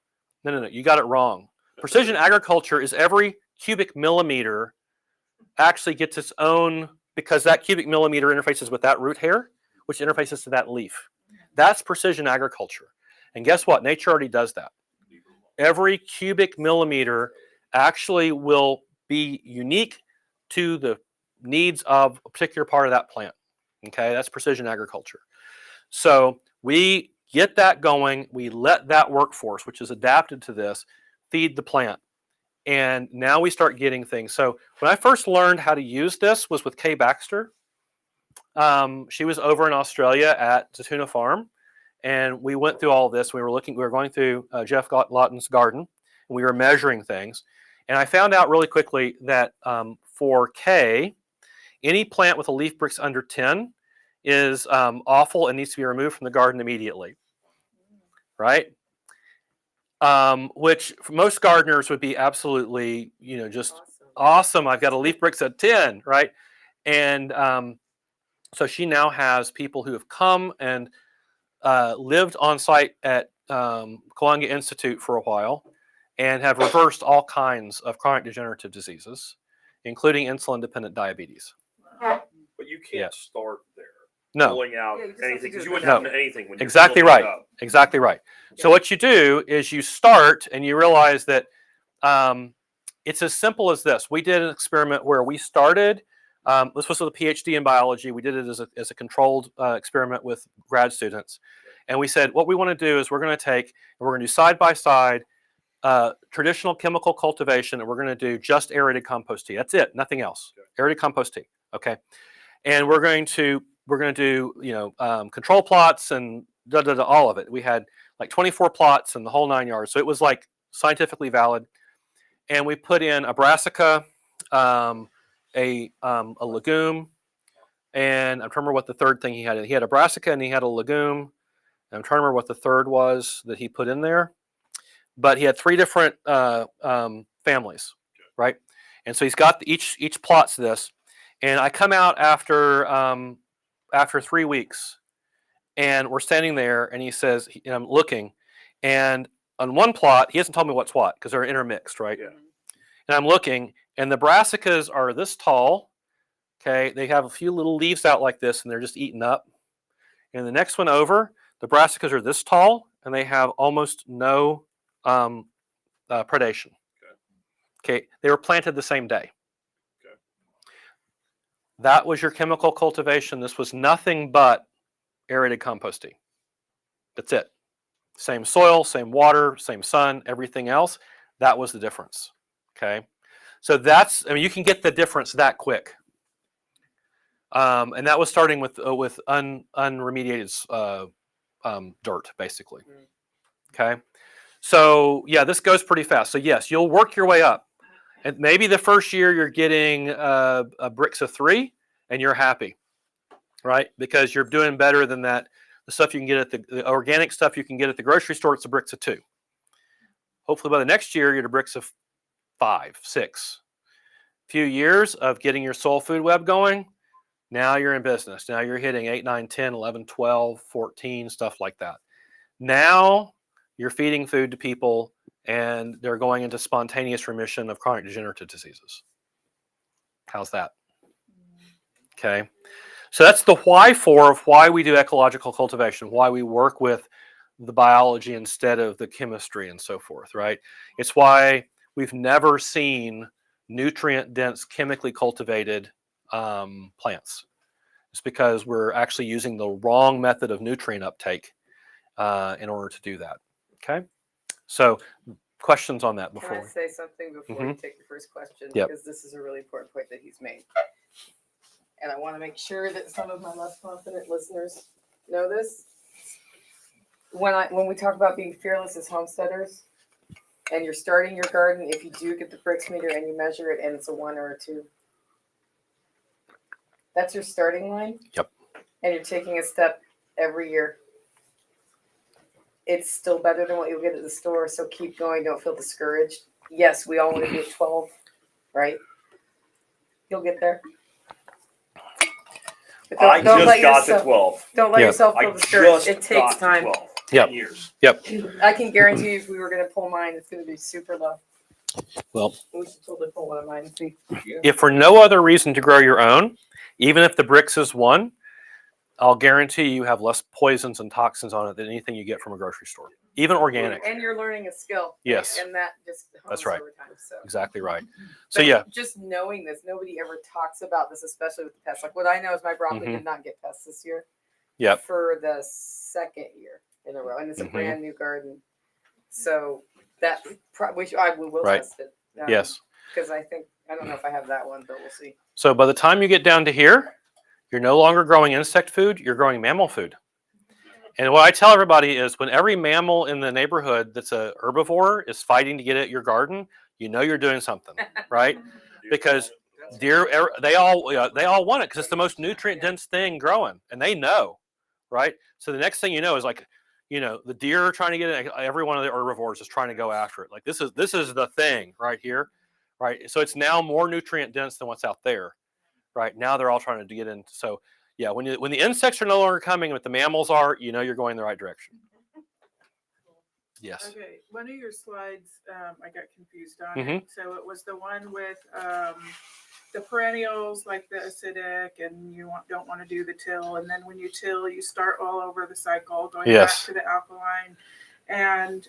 no, you got it wrong. Precision agriculture is every cubic millimeter actually gets its own, because that cubic millimeter interfaces with that root hair, which interfaces to that leaf. That's precision agriculture. And guess what? Nature already does that. Every cubic millimeter actually will be unique to the needs of a particular part of that plant. Okay, that's precision agriculture. So we get that going. We let that workforce, which is adapted to this, feed the plant. And now we start getting things. So when I first learned how to use this was with Kay Baxter. She was over in Australia at Zatuna Farm, and we went through all this. We were going through Jeff Lawton's garden, and we were measuring things. And I found out really quickly that for Kay, any plant with a leaf brix under 10 is awful and needs to be removed from the garden immediately, right? Which for most gardeners would be absolutely, just awesome. I've got a leaf brix at 10, right? And so she now has people who have come and lived on site at Kawanga Institute for a while, and have reversed all kinds of chronic degenerative diseases, including insulin-dependent diabetes. But you can't Yeah. start there. No, Pulling out Yeah, you just have to anything do because it you wouldn't No. have anything when you're exactly building it right. up. Exactly right. So what you do is you start and you realize that it's as simple as this. We did an experiment where we started. This was with a PhD in biology. We did it as a controlled experiment with grad students, and we said what we want to do is we're going to take and we're going to do side by side traditional chemical cultivation, and we're going to do just aerated compost tea. That's it, nothing else. Okay. Aerated compost tea. Okay, and we're going to do control plots and all of it. We had like 24 plots and the whole 9 yards. So it was like scientifically valid. And we put in a brassica, a legume, and I'm trying to remember what the third thing he had. He had a brassica and he had a legume. And I'm trying to remember what the third was that he put in there. But he had 3 different families, right? And so he's got each plots this. And I come out after 3 weeks, and we're standing there, and he says, and I'm looking, and on one plot, he hasn't told me what's what because they're intermixed, right? Yeah. And I'm looking, and the brassicas are this tall. Okay, they have a few little leaves out like this, and they're just eaten up. And the next one over, the brassicas are this tall, and they have almost no predation. Okay, they were planted the same day. Okay. That was your chemical cultivation. This was nothing but aerated composting. That's it. Same soil, same water, same sun, everything else. That was the difference. Okay, so you can get the difference that quick. And that was starting with unremediated dirt, basically. Okay, so yeah, this goes pretty fast. So yes, you'll work your way up, and maybe the first year you're getting bricks of 3, and you're happy, right? Because you're doing better than that. The stuff you can get at the organic stuff you can get at the grocery store, it's a bricks of 2. Hopefully by the next year, you're to bricks of 5, 6. Few years of getting your soul food web going, now you're in business. Now you're hitting 8, 9, 10, 11, 12, 14, stuff like that. Now you're feeding food to people, and they're going into spontaneous remission of chronic degenerative diseases. How's that? Okay. So that's the why for of why we do ecological cultivation, why we work with the biology instead of the chemistry and so forth, right? It's why we've never seen nutrient-dense, chemically cultivated plants. It's because we're actually using the wrong method of nutrient uptake in order to do that. Okay? So questions on that Can before I we... say something before you take the first question? Yep. Because this is a really important point that he's made. And I want to make sure that some of my less confident listeners know this. When we talk about being fearless as homesteaders, and you're starting your garden, if you do get the bricks meter and you measure it and it's a 1 or a 2, that's your starting line. Yep. And you're taking a step every year. It's still better than what you'll get at the store, so keep going. Don't feel discouraged. Yes, we all want to be at 12, right? You'll get there. But I just got to 12. Don't let Yeah. yourself I feel discouraged. just It takes got time. to 12. Yep. 10 years. I can guarantee you if we were going to pull mine, it's going to be super low. Well, We should totally pull one of mine and see. if for no other reason to grow your own, even if the bricks is 1, I'll guarantee you have less poisons and toxins on it than anything you get from a grocery store, even organic. And you're learning a skill. Yes. And that just That's hones right. over time. So. Exactly right. So But yeah, just knowing this, nobody ever talks about this, especially with the pests. Like what I know is my broccoli Mhm. did not get pests this year. Yep. For the 2nd year in a row, and it's a Mhm. brand new garden. So that we will Right. test it. yes. Because I don't know if I have that one, but we'll see. So by the time you get down to here, you're no longer growing insect food, you're growing mammal food. And what I tell everybody is when every mammal in the neighborhood that's a herbivore is fighting to get at your garden, you know you're doing something, right? Because deer, they all want it because it's the most nutrient dense thing growing, and they know, right? So the next thing you know is like, the deer are trying to get it. Every one of the herbivores is trying to go after it. Like this is the thing right here, right? So it's now more nutrient dense than what's out there, right? Now they're all trying to get in. So yeah, when the insects are no longer coming, but the mammals are, you're going in the right direction. Yes. Okay, one of your slides, I got confused on Mhm. it. So it was the one with the perennials, like the acidic, and you don't want to do the till. And then when you till, you start all over the cycle, going back Yes. to the alkaline. And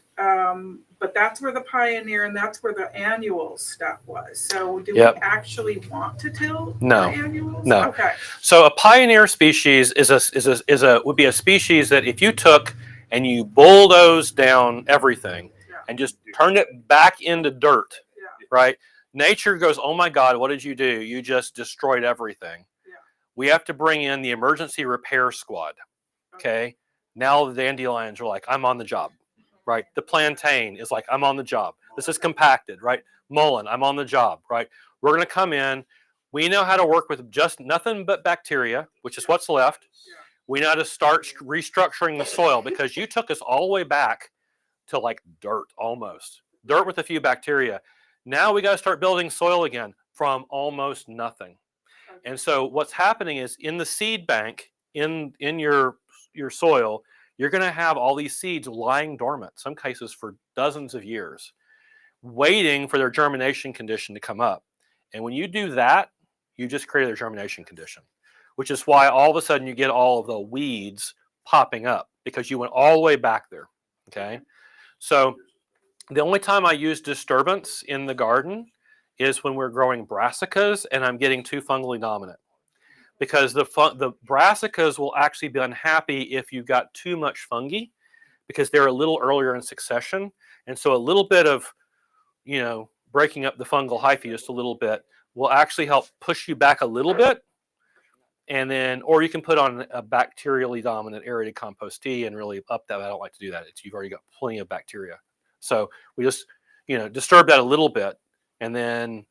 but that's where the pioneer and that's where the annual stuff was. So do Yep. we actually want to till No. our annuals? No. Okay. So a pioneer species would be a species that if you took and you bulldozed down everything Yeah. and just turned it back into dirt, Yeah. right? Nature goes, oh my God, what did you do? You just destroyed everything. Yeah. We have to bring in the emergency repair squad. Okay. Now the dandelions are like, I'm on the job, right? The plantain is like, I'm on the job. This is compacted, right? Mullein, I'm on the job, right? We're going to come in. We know how to work with just nothing but bacteria, which is what's left. Yeah. We know how to start restructuring the soil because you took us all the way back to like dirt almost. Dirt with a few bacteria. Now we got to start building soil again from almost nothing. And so what's happening is in the seed bank, in your soil, you're going to have all these seeds lying dormant, some cases for dozens of years, waiting for their germination condition to come up. And when you do that, you just create a germination condition, which is why all of a sudden you get all of the weeds popping up because you went all the way back there. Okay. So the only time I use disturbance in the garden is when we're growing brassicas and I'm getting too fungally dominant. Because the brassicas will actually be unhappy if you've got too much fungi because they're a little earlier in succession. And so a little bit of, breaking up the fungal hyphae just a little bit will actually help push you back a little bit. And then, or you can put on a bacterially dominant aerated compost tea and really up that. I don't like to do that. You've already got plenty of bacteria. So we just, disturb that a little bit and then,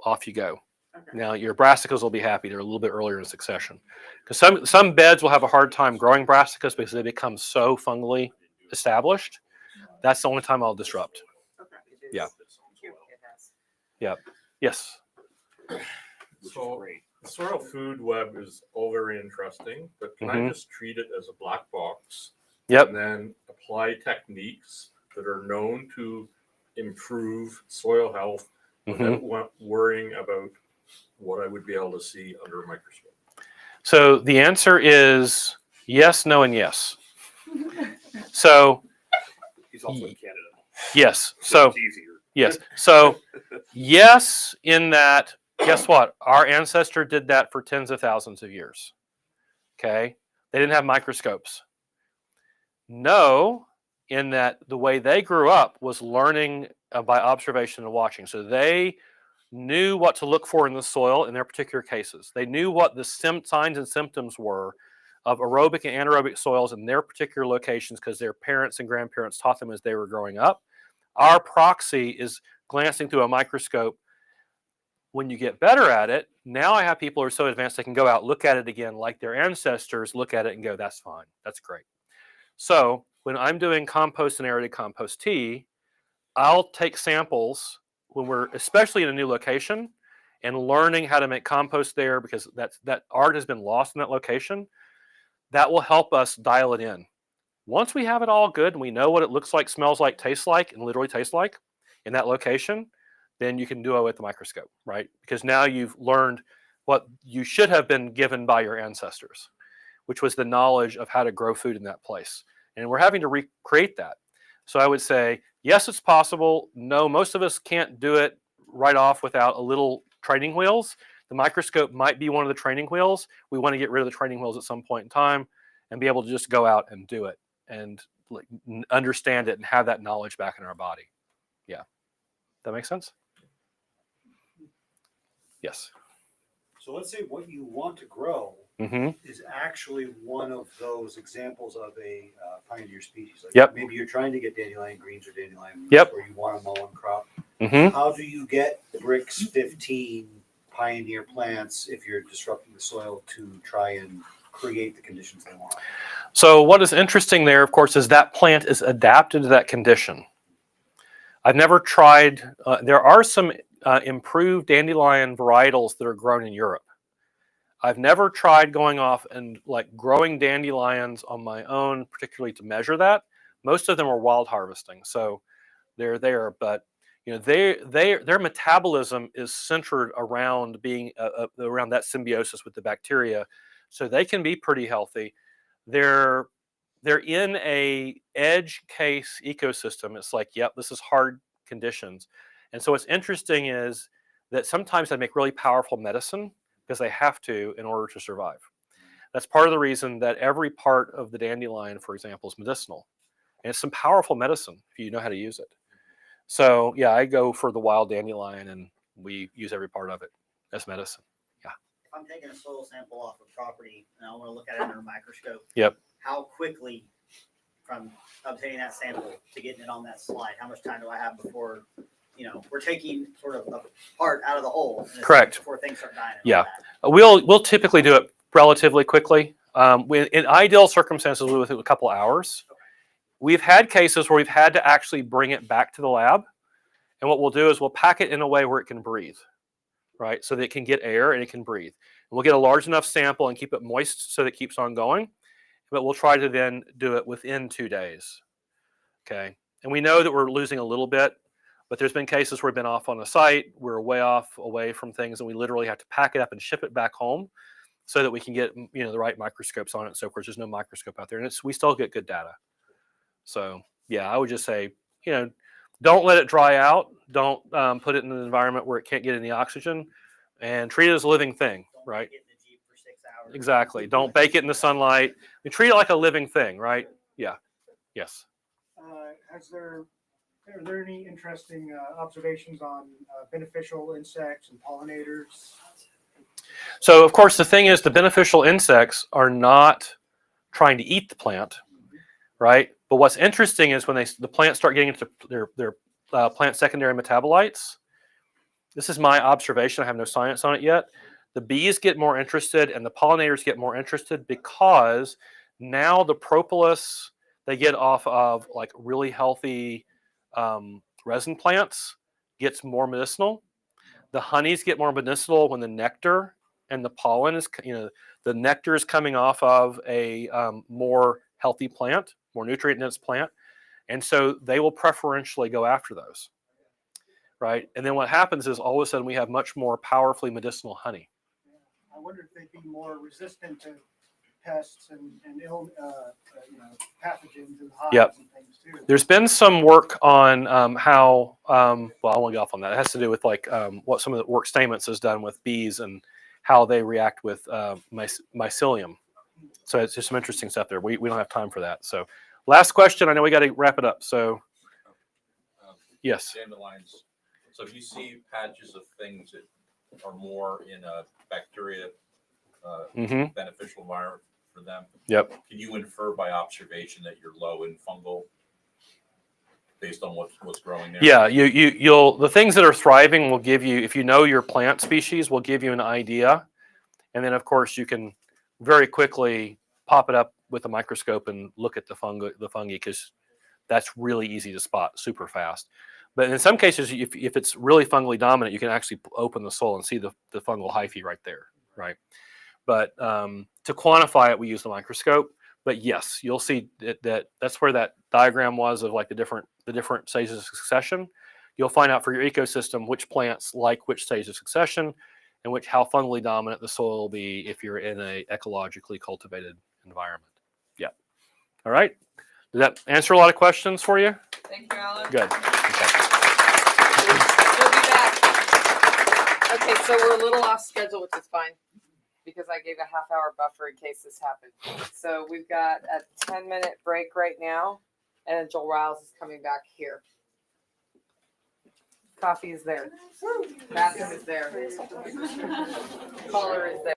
off you go. Okay. Now your brassicas will be happy. They're a little bit earlier in succession. Because some beds will have a hard time growing brassicas because they become so fungally established. That's the only time I'll disrupt. Okay. Yeah. Yeah. Yes. So the soil food web is all very interesting, but can I just treat it as a black box? Yep. And then apply techniques that are known to improve soil health without worrying about what I would be able to see under a microscope? So the answer is yes, no, and yes. So He's also in Canada. yes. So So it's easier. yes. So yes, in that, guess what? Our ancestor did that for tens of thousands of years. Okay. They didn't have microscopes. No, in that the way they grew up was learning by observation and watching. So they knew what to look for in the soil in their particular cases. They knew what the signs and symptoms were of aerobic and anaerobic soils in their particular locations because their parents and grandparents taught them as they were growing up. Our proxy is glancing through a microscope. When you get better at it, now I have people who are so advanced they can go out, look at it again like their ancestors, look at it and go, that's fine, that's great. So when I'm doing compost and aerated compost tea, I'll take samples when we're especially in a new location and learning how to make compost there because that art has been lost in that location. That will help us dial it in. Once we have it all good and we know what it looks like, smells like, tastes like, and literally tastes like in that location, then you can do it with the microscope, right? Because now you've learned what you should have been given by your ancestors, which was the knowledge of how to grow food in that place. And we're having to recreate that. So I would say, yes, it's possible. No, most of us can't do it right off without a little training wheels. The microscope might be one of the training wheels. We want to get rid of the training wheels at some point in time and be able to just go out and do it and understand it and have that knowledge back in our body. Yeah. That makes sense? Yes. So let's say what you want to grow Mm-hmm. is actually one of those examples of a pioneer species. Like Yep. maybe you're trying to get dandelion greens or dandelion roots, Yep. or you want a mullein crop. Mm-hmm. How do you get BRICS 15 pioneer plants if you're disrupting the soil to try and create the conditions they want? So what is interesting there, of course, is that plant is adapted to that condition. I've never tried, there are some improved dandelion varietals that are grown in Europe. I've never tried going off and like growing dandelions on my own, particularly to measure that, Most of them are wild harvesting, so they're there. But their metabolism is centered around being around that symbiosis with the bacteria, so they can be pretty healthy. They're in a edge case ecosystem. It's like, yep, this is hard conditions. And so what's interesting is that sometimes they make really powerful medicine because they have to in order to survive. That's part of the reason that every part of the dandelion, for example, is medicinal. And it's some powerful medicine if you know how to use it. So yeah, I go for the wild dandelion and we use every part of it as medicine. If I'm taking a soil sample off a property and I want to look at it under a microscope, Yep. how quickly from obtaining that sample to getting it on that slide, how much time do I have before, we're taking sort of a part out of the hole? Correct. Before things start dying. Yeah. We'll typically do it relatively quickly. In ideal circumstances, within a couple hours. We've had cases where we've had to actually bring it back to the lab. And what we'll do is we'll pack it in a way where it can breathe, right? So that it can get air and it can breathe. And we'll get a large enough sample and keep it moist so that it keeps on going. But we'll try to then do it within 2 days. Okay. And we know that we're losing a little bit, but there's been cases where we've been off on the site. We're way off away from things and we literally have to pack it up and ship it back home so that we can get, the right microscopes on it. So of course there's no microscope out there and we still get good data. So yeah, I would just say, don't let it dry out. Don't put it in an environment where it can't get any oxygen, and treat it as a living thing, right? Get in the Jeep for 6 hours. Exactly. Don't bake it in the sunlight. You treat it like a living thing, right? Yeah. Yes. Are there any interesting observations on beneficial insects and pollinators? So of course the thing is the beneficial insects are not trying to eat the plant, right? But what's interesting is when the plants start getting into their plant secondary metabolites. This is my observation. I have no science on it yet. The bees get more interested and the pollinators get more interested because now the propolis they get off of like really healthy resin plants gets more medicinal. The honeys get more medicinal when the nectar and the pollen is, the nectar is coming off of a more healthy plant, more nutrient-dense plant. And so they will preferentially go after those, right? And then what happens is all of a sudden we have much more powerfully medicinal honey. I wonder if they'd be more resistant to pests and ill, pathogens and hives Yep. and things too. There's been some work on how, well, I won't get off on that. It has to do with like what some of the work Stamets has done with bees and how they react with mycelium. So it's just some interesting stuff there. We don't have time for that. So last question. I know we got to wrap it up. So yes. Dandelions. So if you see patches of things that are more in a bacteria beneficial environment for them, Yep. can you infer by observation that you're low in fungal based on what's growing there? Yeah, you'll the things that are thriving will give you, if you know your plant species, will give you an idea. And then of course you can very quickly pop it up with a microscope and look at the fungi because that's really easy to spot super fast. But in some cases, if it's really fungally dominant, you can actually open the soil and see the fungal hyphae right there, right? But to quantify it, we use the microscope. But yes, you'll see that's where that diagram was of like the different stages of succession. You'll find out for your ecosystem which plants like which stage of succession and how fungally dominant the soil will be if you're in a ecologically cultivated environment. Yeah. All right. Does that answer a lot of questions for you? Thank you, Alan. Good. Okay. We'll be back. Okay, so we're a little off schedule, which is fine because I gave a half-hour buffer in case this happened. So we've got a 10-minute break right now, and then Joel Riles is coming back here. Coffee is there. Bathroom is there. Caller is there.